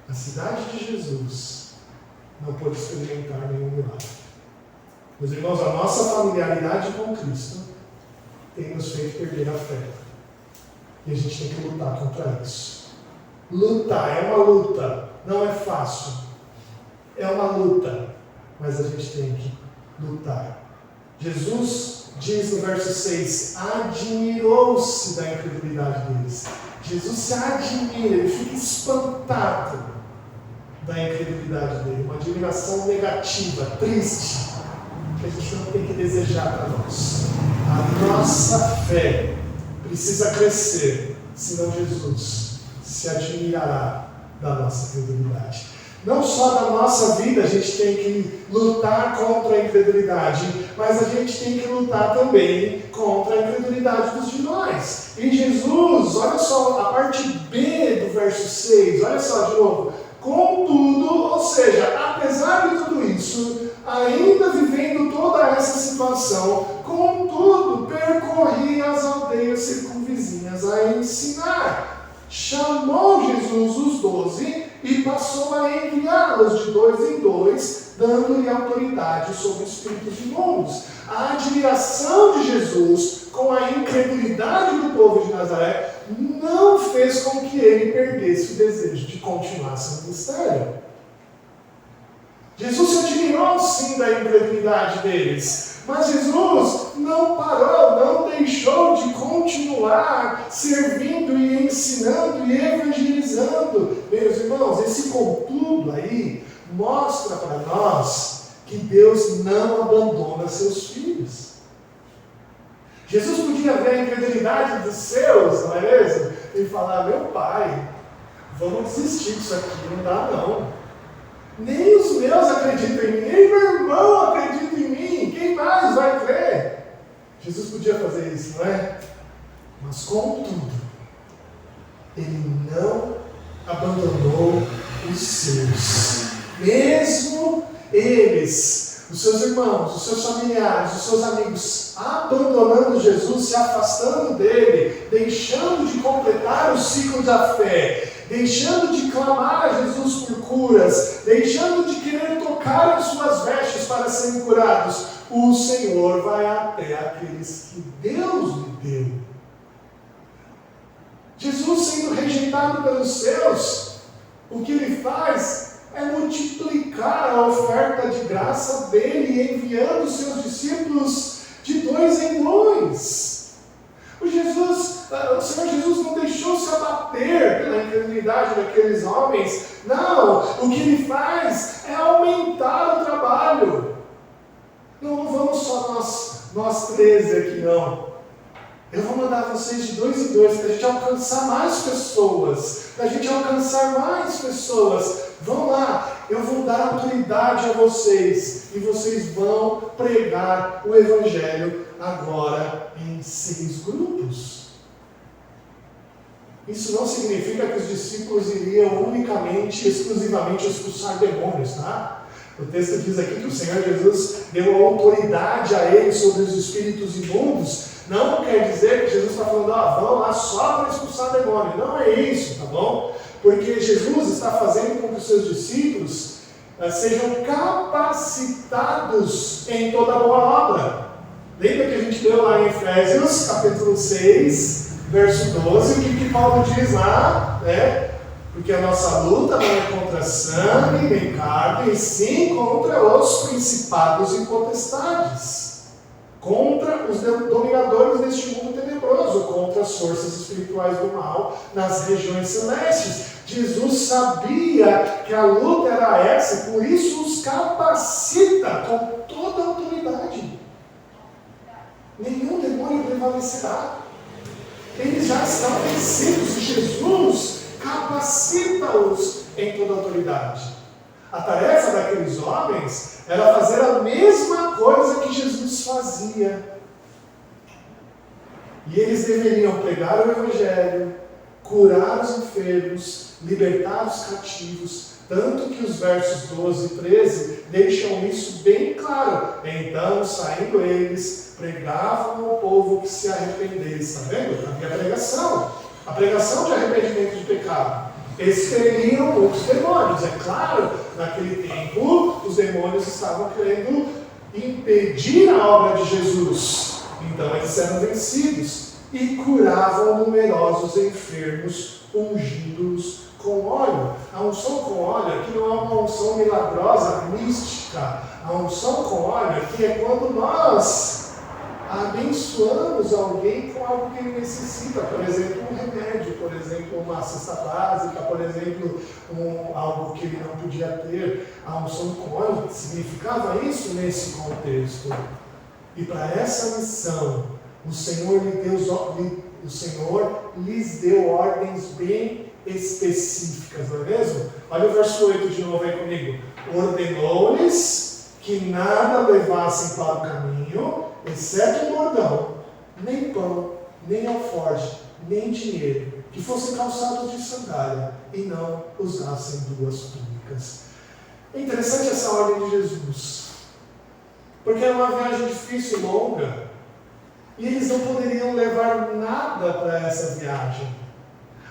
a cidade de Jesus não pôde experimentar nenhum milagre. Meus irmãos, a nossa familiaridade com Cristo tem nos feito perder a fé. E a gente tem que lutar contra isso. Lutar é uma luta, não é fácil. É uma luta, mas a gente tem que lutar. Jesus diz no verso 6, admirou-se da incredulidade deles. Jesus se admira, ele fica espantado da incredulidade dele. Uma admiração negativa, triste, que a gente não tem que desejar para nós. A nossa fé precisa crescer, senão Jesus se admirará da nossa incredulidade. Não só na nossa vida a gente tem que lutar contra a incredulidade, mas a gente tem que lutar também contra a incredulidade dos demais. E Jesus, olha só a parte B do verso 6, olha só de novo. Contudo, ou seja, apesar de tudo isso, ainda vivendo toda essa situação, contudo, percorria as aldeias circunvizinhas a ensinar. Chamou Jesus os 12 e passou a enviá-los de 2 em 2, dando-lhe autoridade sobre espíritos imundos. A admiração de Jesus com a incredulidade do povo de Nazaré não fez com que ele perdesse o desejo de continuar seu ministério. Jesus se admirou sim da incredulidade deles, mas Jesus não parou, não deixou de continuar servindo e ensinando e evangelizando. Meus irmãos, esse contudo aí mostra para nós que Deus não abandona seus filhos. Jesus podia ver a incredulidade dos seus, não é mesmo? E falar, meu pai, vamos desistir disso aqui, não dá não. Nem os meus acreditam em mim, nem meu irmão acredita em mim, quem mais vai crer? Jesus podia fazer isso, não é? Mas contudo, ele não abandonou os seus. Mesmo eles, os seus irmãos, os seus familiares, os seus amigos, abandonando Jesus, se afastando dele, deixando de completar o ciclo da fé, deixando de clamar a Jesus por curas, deixando de querer tocar em suas vestes para serem curados, o Senhor vai até aqueles que Deus lhe deu. Jesus sendo rejeitado pelos seus, o que ele faz é multiplicar a oferta de graça dele, enviando os seus discípulos de 2 em 2. O Senhor Jesus não deixou se abater pela incredulidade daqueles homens. Não, o que ele faz é aumentar o trabalho. Não vamos só nós 13 aqui, não. Eu vou mandar vocês de 2 em 2 para a gente alcançar mais pessoas. Para a gente alcançar mais pessoas. vão lá, eu vou dar autoridade a vocês e vocês vão pregar o Evangelho agora em 6 grupos. Isso não significa que os discípulos iriam unicamente, exclusivamente expulsar demônios, tá? O texto diz aqui que o Senhor Jesus deu autoridade a eles sobre os espíritos imundos. Não quer dizer que Jesus está falando, vão lá só para expulsar demônio. Não é isso, tá bom? Porque Jesus está fazendo com que os seus discípulos sejam capacitados em toda boa obra. Lembra que a gente leu lá em Efésios, capítulo 6, verso 12, o que Paulo diz lá, né? Porque a nossa luta não é contra sangue nem carne, e sim contra os principados e potestades, contra os dominadores deste mundo tenebroso, contra as forças espirituais do mal nas regiões celestes. Jesus sabia que a luta era essa, por isso os capacita com toda a autoridade. Nenhum demônio prevalecerá. Eles já estão vencidos e Jesus capacita-os em toda a autoridade. A tarefa daqueles homens era fazer a mesma coisa que Jesus fazia. E eles deveriam pregar o Evangelho, curar os enfermos, libertar os cativos, tanto que os versos 12 e 13 deixam isso bem claro. Então, saindo eles, pregavam ao povo que se arrependesse. Está vendo? Havia a pregação de arrependimento de pecado. Expeliam muitos demônios. É claro, naquele tempo, os demônios estavam querendo impedir a obra de Jesus. Então, eles eram vencidos e curavam numerosos enfermos, ungindo-os com óleo. A unção com óleo aqui não é uma unção milagrosa, mística. A unção com óleo aqui é quando nós abençoamos alguém com algo que ele necessita, por exemplo, um remédio, por exemplo, uma cesta básica, por exemplo, algo que ele não podia ter. A unção com óleo significava isso nesse contexto. E para essa missão, o Senhor lhes deu ordens bem específicas, não é mesmo? Olha o verso 8 de novo aí comigo. Ordenou-lhes que nada levassem para o caminho, exceto um bordão, nem pão, nem alforje, nem dinheiro, que fossem calçados de sandália e não usassem 2 túnicas. É interessante essa ordem de Jesus, porque é uma viagem difícil e longa, e eles não poderiam levar nada para essa viagem.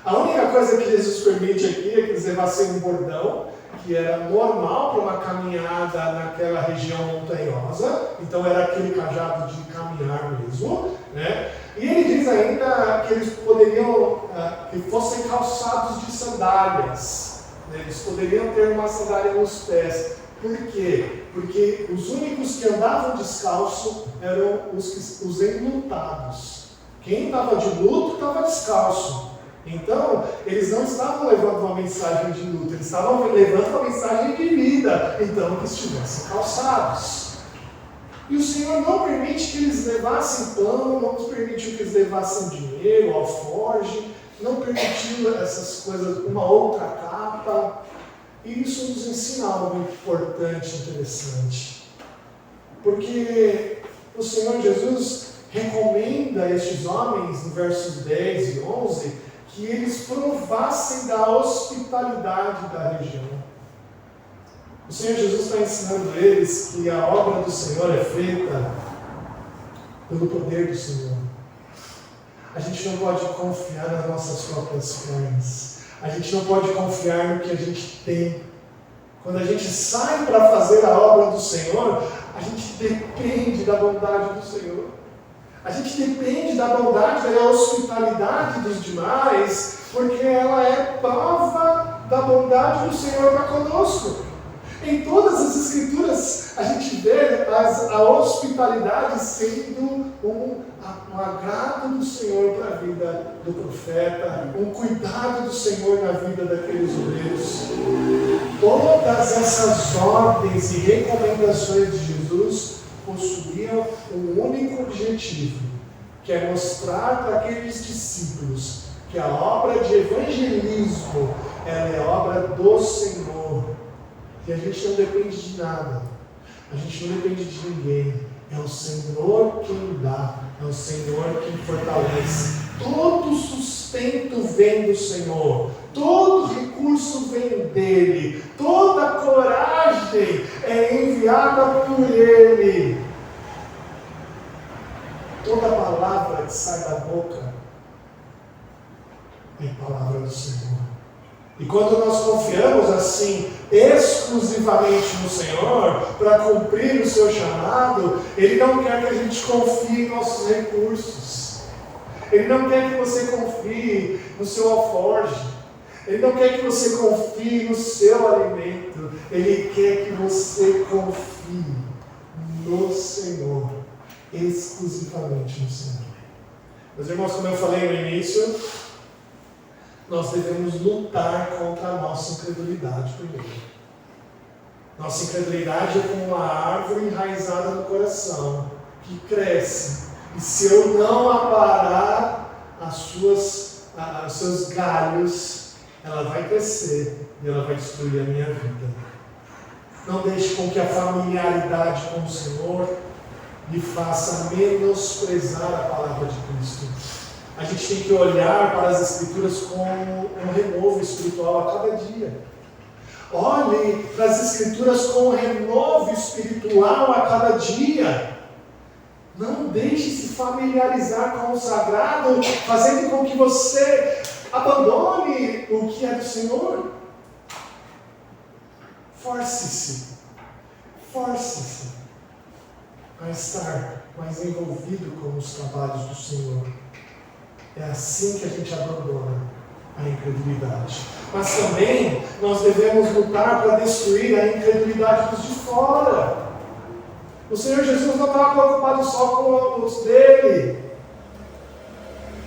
A única coisa que Jesus permite aqui é que eles levassem um bordão, que era normal para uma caminhada naquela região montanhosa, então era aquele cajado de caminhar mesmo, né? E ele diz ainda que eles poderiam, que fossem calçados de sandálias, né? Eles poderiam ter uma sandália nos pés. Por quê? Porque os únicos que andavam descalço eram os enlutados. Quem estava de luto estava descalço. Então, eles não estavam levando uma mensagem de luta, eles estavam levando uma mensagem de vida, então que estivessem calçados. E o Senhor não permite que eles levassem pão, não permitiu que eles levassem dinheiro, alforge, não permitiu essas coisas, uma outra capa. E isso nos ensina algo importante, interessante. Porque o Senhor Jesus recomenda a estes homens, no versos 10 e 11, que eles provassem da hospitalidade da região. O Senhor Jesus está ensinando eles que a obra do Senhor é feita pelo poder do Senhor. A gente não pode confiar nas nossas próprias forças. A gente não pode confiar no que a gente tem. Quando a gente sai para fazer a obra do Senhor, a gente depende da bondade do Senhor. A gente depende da bondade e da hospitalidade dos demais, porque ela é prova da bondade do Senhor para conosco. Em todas as Escrituras, a gente vê a hospitalidade sendo um agrado do Senhor para a vida do profeta, um cuidado do Senhor na vida daqueles obreiros. Todas essas ordens e recomendações de Jesus possuíam um único objetivo, que é mostrar para aqueles discípulos que a obra de evangelismo ela é obra do Senhor. E a gente não depende de nada. A gente não depende de ninguém. É o Senhor quem dá. É o Senhor quem fortalece. Todo sustento vem do Senhor. Todo recurso vem dele. Toda coragem é enviada por ele. Toda palavra que sai da boca é palavra do Senhor. E quando nós confiamos assim, exclusivamente no Senhor, para cumprir o seu chamado, Ele não quer que a gente confie em nossos recursos. Ele não quer que você confie no seu alforje. Ele não quer que você confie no seu alimento. Ele quer que você confie no Senhor, exclusivamente no Senhor. Meus irmãos, como eu falei no início, nós devemos lutar contra a nossa incredulidade primeiro. Nossa incredulidade é como uma árvore enraizada no coração, que cresce. E se eu não aparar os seus galhos, ela vai crescer e ela vai destruir a minha vida. Não deixe com que a familiaridade com o Senhor lhe faça menosprezar a palavra de Cristo. A gente tem que olhar para as Escrituras com um renovo espiritual a cada dia. Olhe para as Escrituras com um renovo espiritual a cada dia. Não deixe se familiarizar com o sagrado, fazendo com que você abandone o que é do Senhor. Force-se a estar mais envolvido com os trabalhos do Senhor. É assim que a gente abandona a incredulidade. Mas também nós devemos lutar para destruir a incredulidade dos de fora. O Senhor Jesus não estava preocupado só com os dele.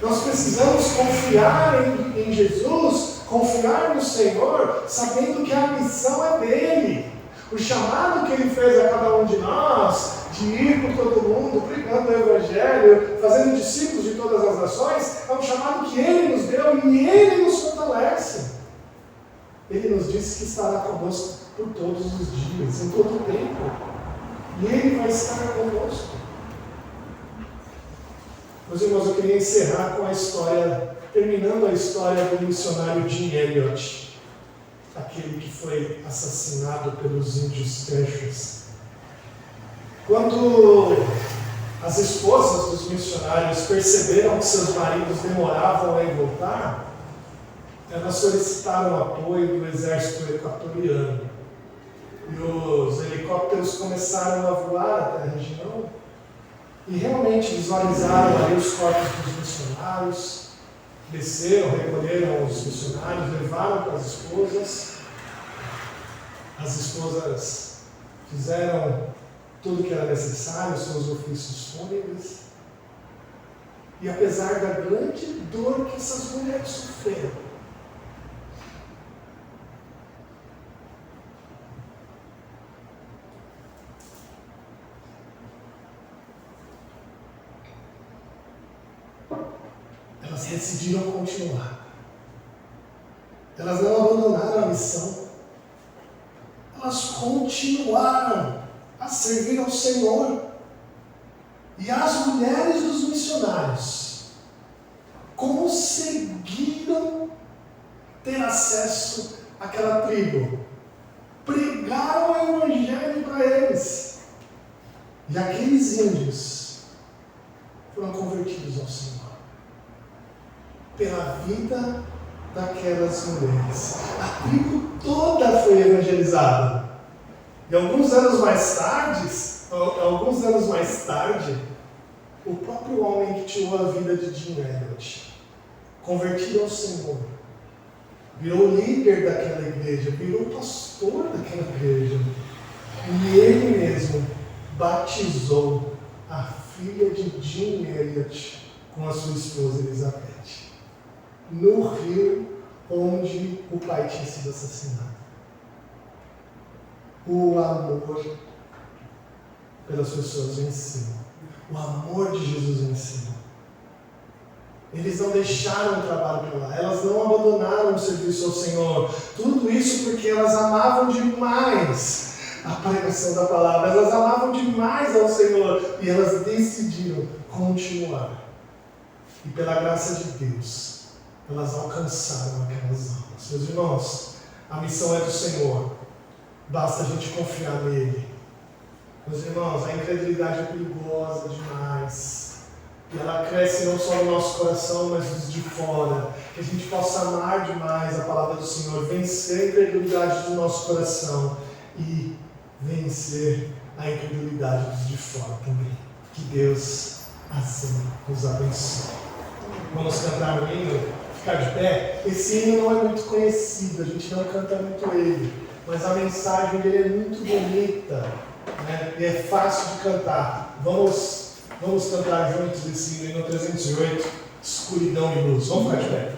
Nós precisamos confiar em Jesus, confiar no Senhor, sabendo que a missão é dele. O chamado que ele fez a cada um de nós, de ir por todo mundo, pregando o Evangelho, fazendo discípulos de todas as nações, é um chamado que ele nos deu e ele nos fortalece. Ele nos disse que estará conosco por todos os dias, em todo o tempo. E ele vai estar conosco. Meus irmãos, eu queria encerrar com a história, terminando a história do missionário Jim Elliot, aquele que foi assassinado pelos índios Quechas. Quando as esposas dos missionários perceberam que seus maridos demoravam a voltar, elas solicitaram o apoio do exército equatoriano. E os helicópteros começaram a voar até a região e realmente visualizaram ali os corpos dos missionários, desceram, recolheram os missionários, levaram para as esposas. As esposas fizeram tudo o que era necessário, seus ofícios fúnebres. E apesar da grande dor que essas mulheres sofreram, elas decidiram continuar. Elas não abandonaram a missão. Elas continuaram a servir ao Senhor. E as mulheres dos missionários conseguiram ter acesso àquela tribo. Pregaram o Evangelho para eles. E aqueles índios foram convertidos ao Senhor pela vida daquelas mulheres. A tribo toda foi evangelizada. E alguns anos mais tarde, o próprio homem que tirou a vida de Jim Elliot, convertido ao Senhor, virou líder daquela igreja, virou pastor daquela igreja. E ele mesmo batizou a filha de Jim Elliot com a sua esposa Elizabeth, no rio onde o pai tinha sido assassinado. O amor pelas pessoas venceu. O amor de Jesus venceu. Eles não deixaram o trabalho para lá, elas não abandonaram o serviço ao Senhor. Tudo isso porque elas amavam demais a pregação da palavra, elas amavam demais ao Senhor e elas decidiram continuar. E pela graça de Deus, elas alcançaram aquelas almas. Meus irmãos, a missão é do Senhor, basta a gente confiar nele. Meus irmãos, a incredulidade é perigosa demais. E ela cresce não só no nosso coração, mas dos de fora. Que a gente possa amar demais a palavra do Senhor, vencer a incredulidade do nosso coração e vencer a incredulidade dos de fora também. Que Deus assim nos abençoe. Vamos cantar um hino, ficar de pé. Esse hino não é muito conhecido, a gente não canta muito ele, mas a mensagem dele é muito bonita, né? E é fácil de cantar. Vamos cantar juntos esse hino 308, Escuridão e Luz. Vamos ficar de pé.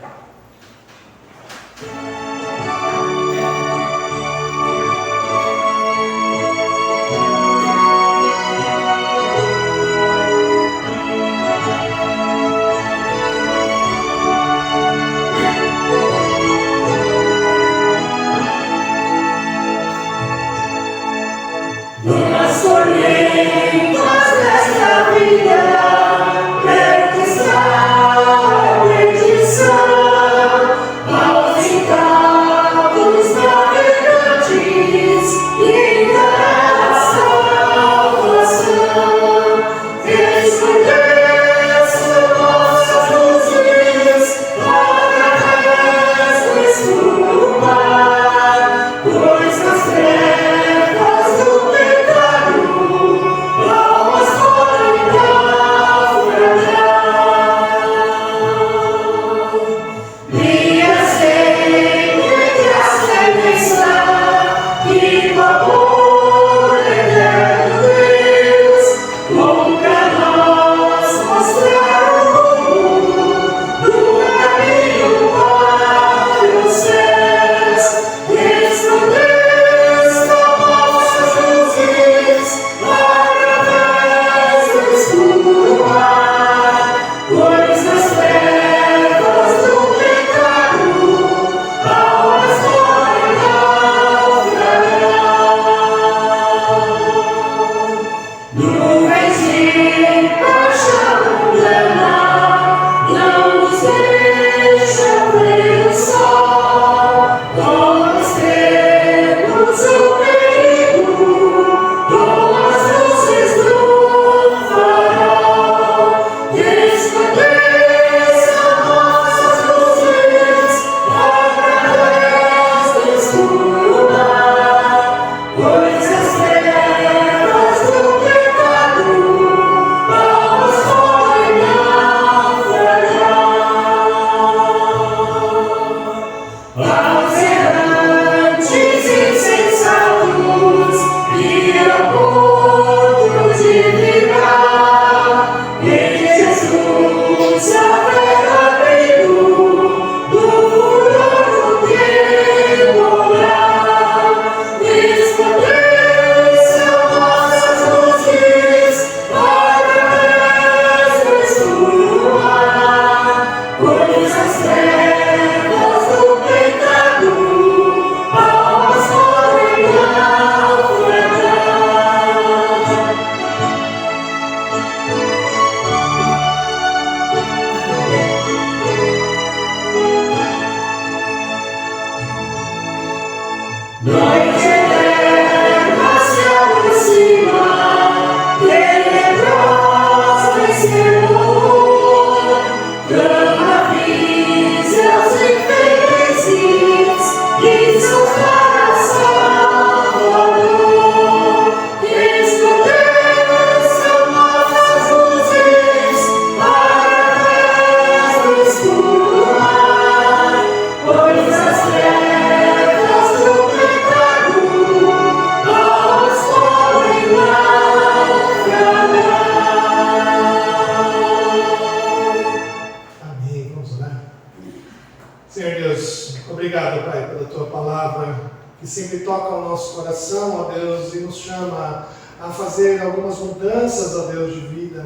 que sempre toca o nosso coração, ó Deus, e nos chama a fazer algumas mudanças, ó Deus, de vida.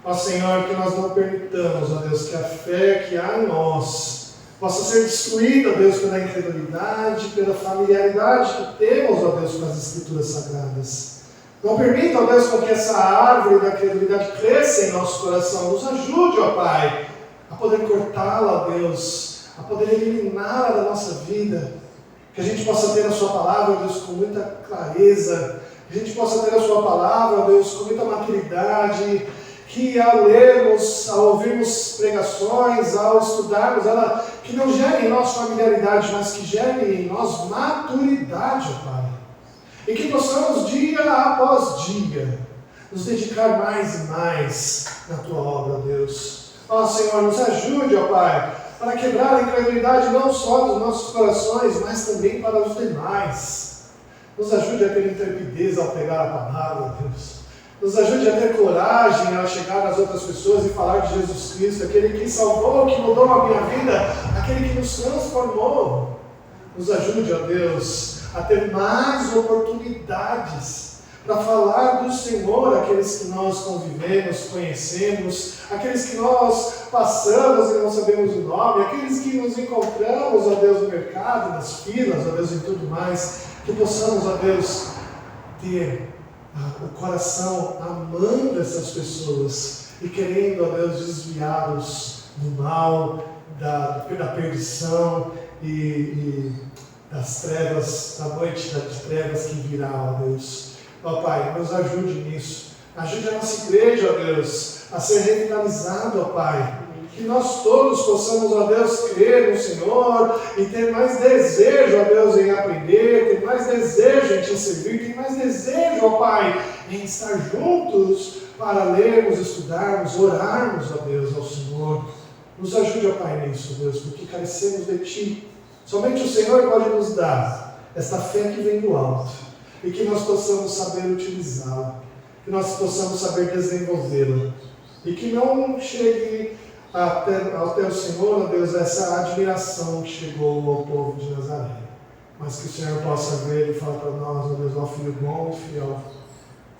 Ó Senhor, que nós não permitamos, ó Deus, que a fé que há em nós possa ser destruída, ó Deus, pela incredulidade, pela familiaridade que temos, ó Deus, com as Escrituras Sagradas. Não permita, ó Deus, com que essa árvore da incredulidade cresça em nosso coração. Nos ajude, ó Pai, a poder cortá-la, ó Deus, a poder eliminá-la da nossa vida. Que a gente possa ter a Sua palavra, ó Deus, com muita clareza. Que a gente possa ter a Sua palavra, ó Deus, com muita maturidade. Que ao lermos, ao ouvirmos pregações, ao estudarmos ela, que não gere em nós familiaridade, mas que gere em nós maturidade, ó Pai. E que possamos, dia após dia, nos dedicar mais e mais na Tua obra, ó Deus. Ó Senhor, nos ajude, ó Pai, para quebrar a incredulidade não só dos nossos corações, mas também para os demais. Nos ajude a ter intrepidez ao pegar a palavra, ó Deus. Nos ajude a ter coragem ao chegar às outras pessoas e falar de Jesus Cristo, aquele que salvou, que mudou a minha vida, aquele que nos transformou. Nos ajude, ó Deus, a ter mais oportunidades para falar do Senhor, aqueles que nós convivemos, conhecemos, aqueles que nós passamos e não sabemos o nome, aqueles que nos encontramos, ó Deus, no mercado, nas filas, ó Deus, e tudo mais, que possamos, ó Deus, ter o coração amando essas pessoas e querendo, ó Deus, desviá-los do mal, da perdição e das trevas, da noite das trevas que virá, ó Deus. Ó Pai, nos ajude nisso. Ajude a nossa igreja, ó Deus, a ser revitalizada, ó Pai. Que nós todos possamos, ó Deus, crer no Senhor e ter mais desejo, ó Deus, em aprender, ter mais desejo em Te servir, ter mais desejo, ó Pai, em estar juntos para lermos, estudarmos, orarmos, ó Deus, ao Senhor. Nos ajude, ó Pai, nisso, ó Deus, porque carecemos de Ti. Somente o Senhor pode nos dar esta fé que vem do alto e que nós possamos saber utilizá-la, que nós possamos saber desenvolvê-la e que não chegue até o Senhor, ó Deus, essa admiração que chegou ao povo de Nazaré, mas que o Senhor possa ver e falar para nós, ó Deus, ó filho bom e fiel,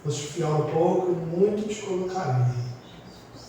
foste fiel um pouco, muito te colocarei.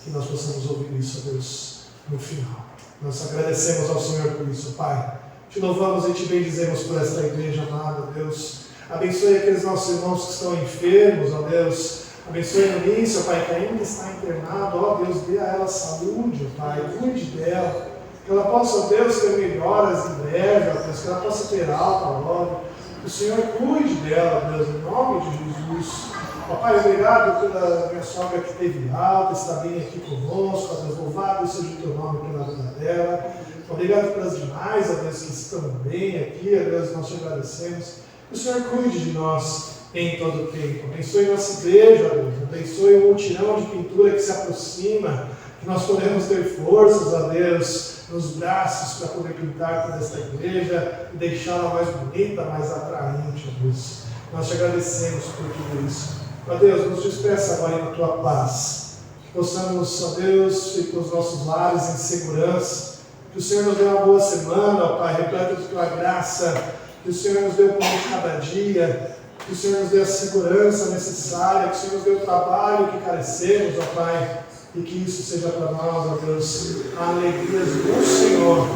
Que nós possamos ouvir isso, ó Deus, no final. Nós agradecemos ao Senhor por isso, Pai. Te louvamos e te bendizemos por esta igreja amada, Deus. Abençoe aqueles nossos irmãos que estão enfermos, ó Deus. Abençoe a Eunice, ó Pai, que ainda está internado, ó Deus, dê a ela saúde, ó Pai, cuide dela. Que ela possa, ó Deus, ter melhoras em breve, ó Deus, que ela possa ter alta logo. Que o Senhor cuide dela, ó Deus, em nome de Jesus. Ó Pai, obrigado pela minha sogra que teve alta, está bem aqui conosco, ó Deus, louvado seja o Teu nome pela vida dela. Obrigado pelas demais, ó Deus, que estão bem aqui, ó Deus, nós te agradecemos. Que o Senhor cuide de nós em todo o tempo. Abençoe nossa igreja, ó Deus. Abençoe o mutirão de pintura que se aproxima, que nós podemos ter forças, ó Deus, nos braços para poder pintar toda esta igreja e deixá-la mais bonita, mais atraente, ó Deus. Nós te agradecemos por tudo isso. Ó Deus, nos despeça agora na Tua paz. Que possamos, ó Deus, ir para os nossos lares em segurança. Que o Senhor nos dê uma boa semana, ó Pai, repleta de Tua graça. Que o Senhor nos dê o pão de cada dia. Que o Senhor nos dê a segurança necessária. Que o Senhor nos dê o trabalho que carecemos, ó Pai. E que isso seja para nós, ó Deus, a alegria do Senhor.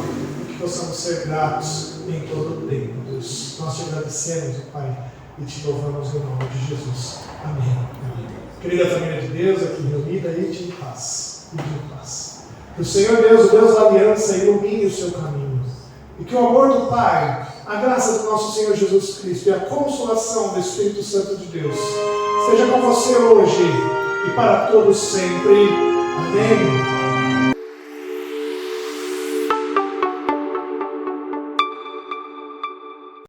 E que possamos ser gratos em todo o tempo, Deus. Nós te agradecemos, ó Pai, e te louvamos em nome de Jesus. Amém. Amém. Querida família de Deus, aqui reunida, ide em paz. Ide em paz. Que o Senhor Deus, o Deus da aliança, ilumine o seu caminho. E que o amor do Pai, a graça do nosso Senhor Jesus Cristo e a consolação do Espírito Santo de Deus esteja com você hoje e para todos sempre. Amém.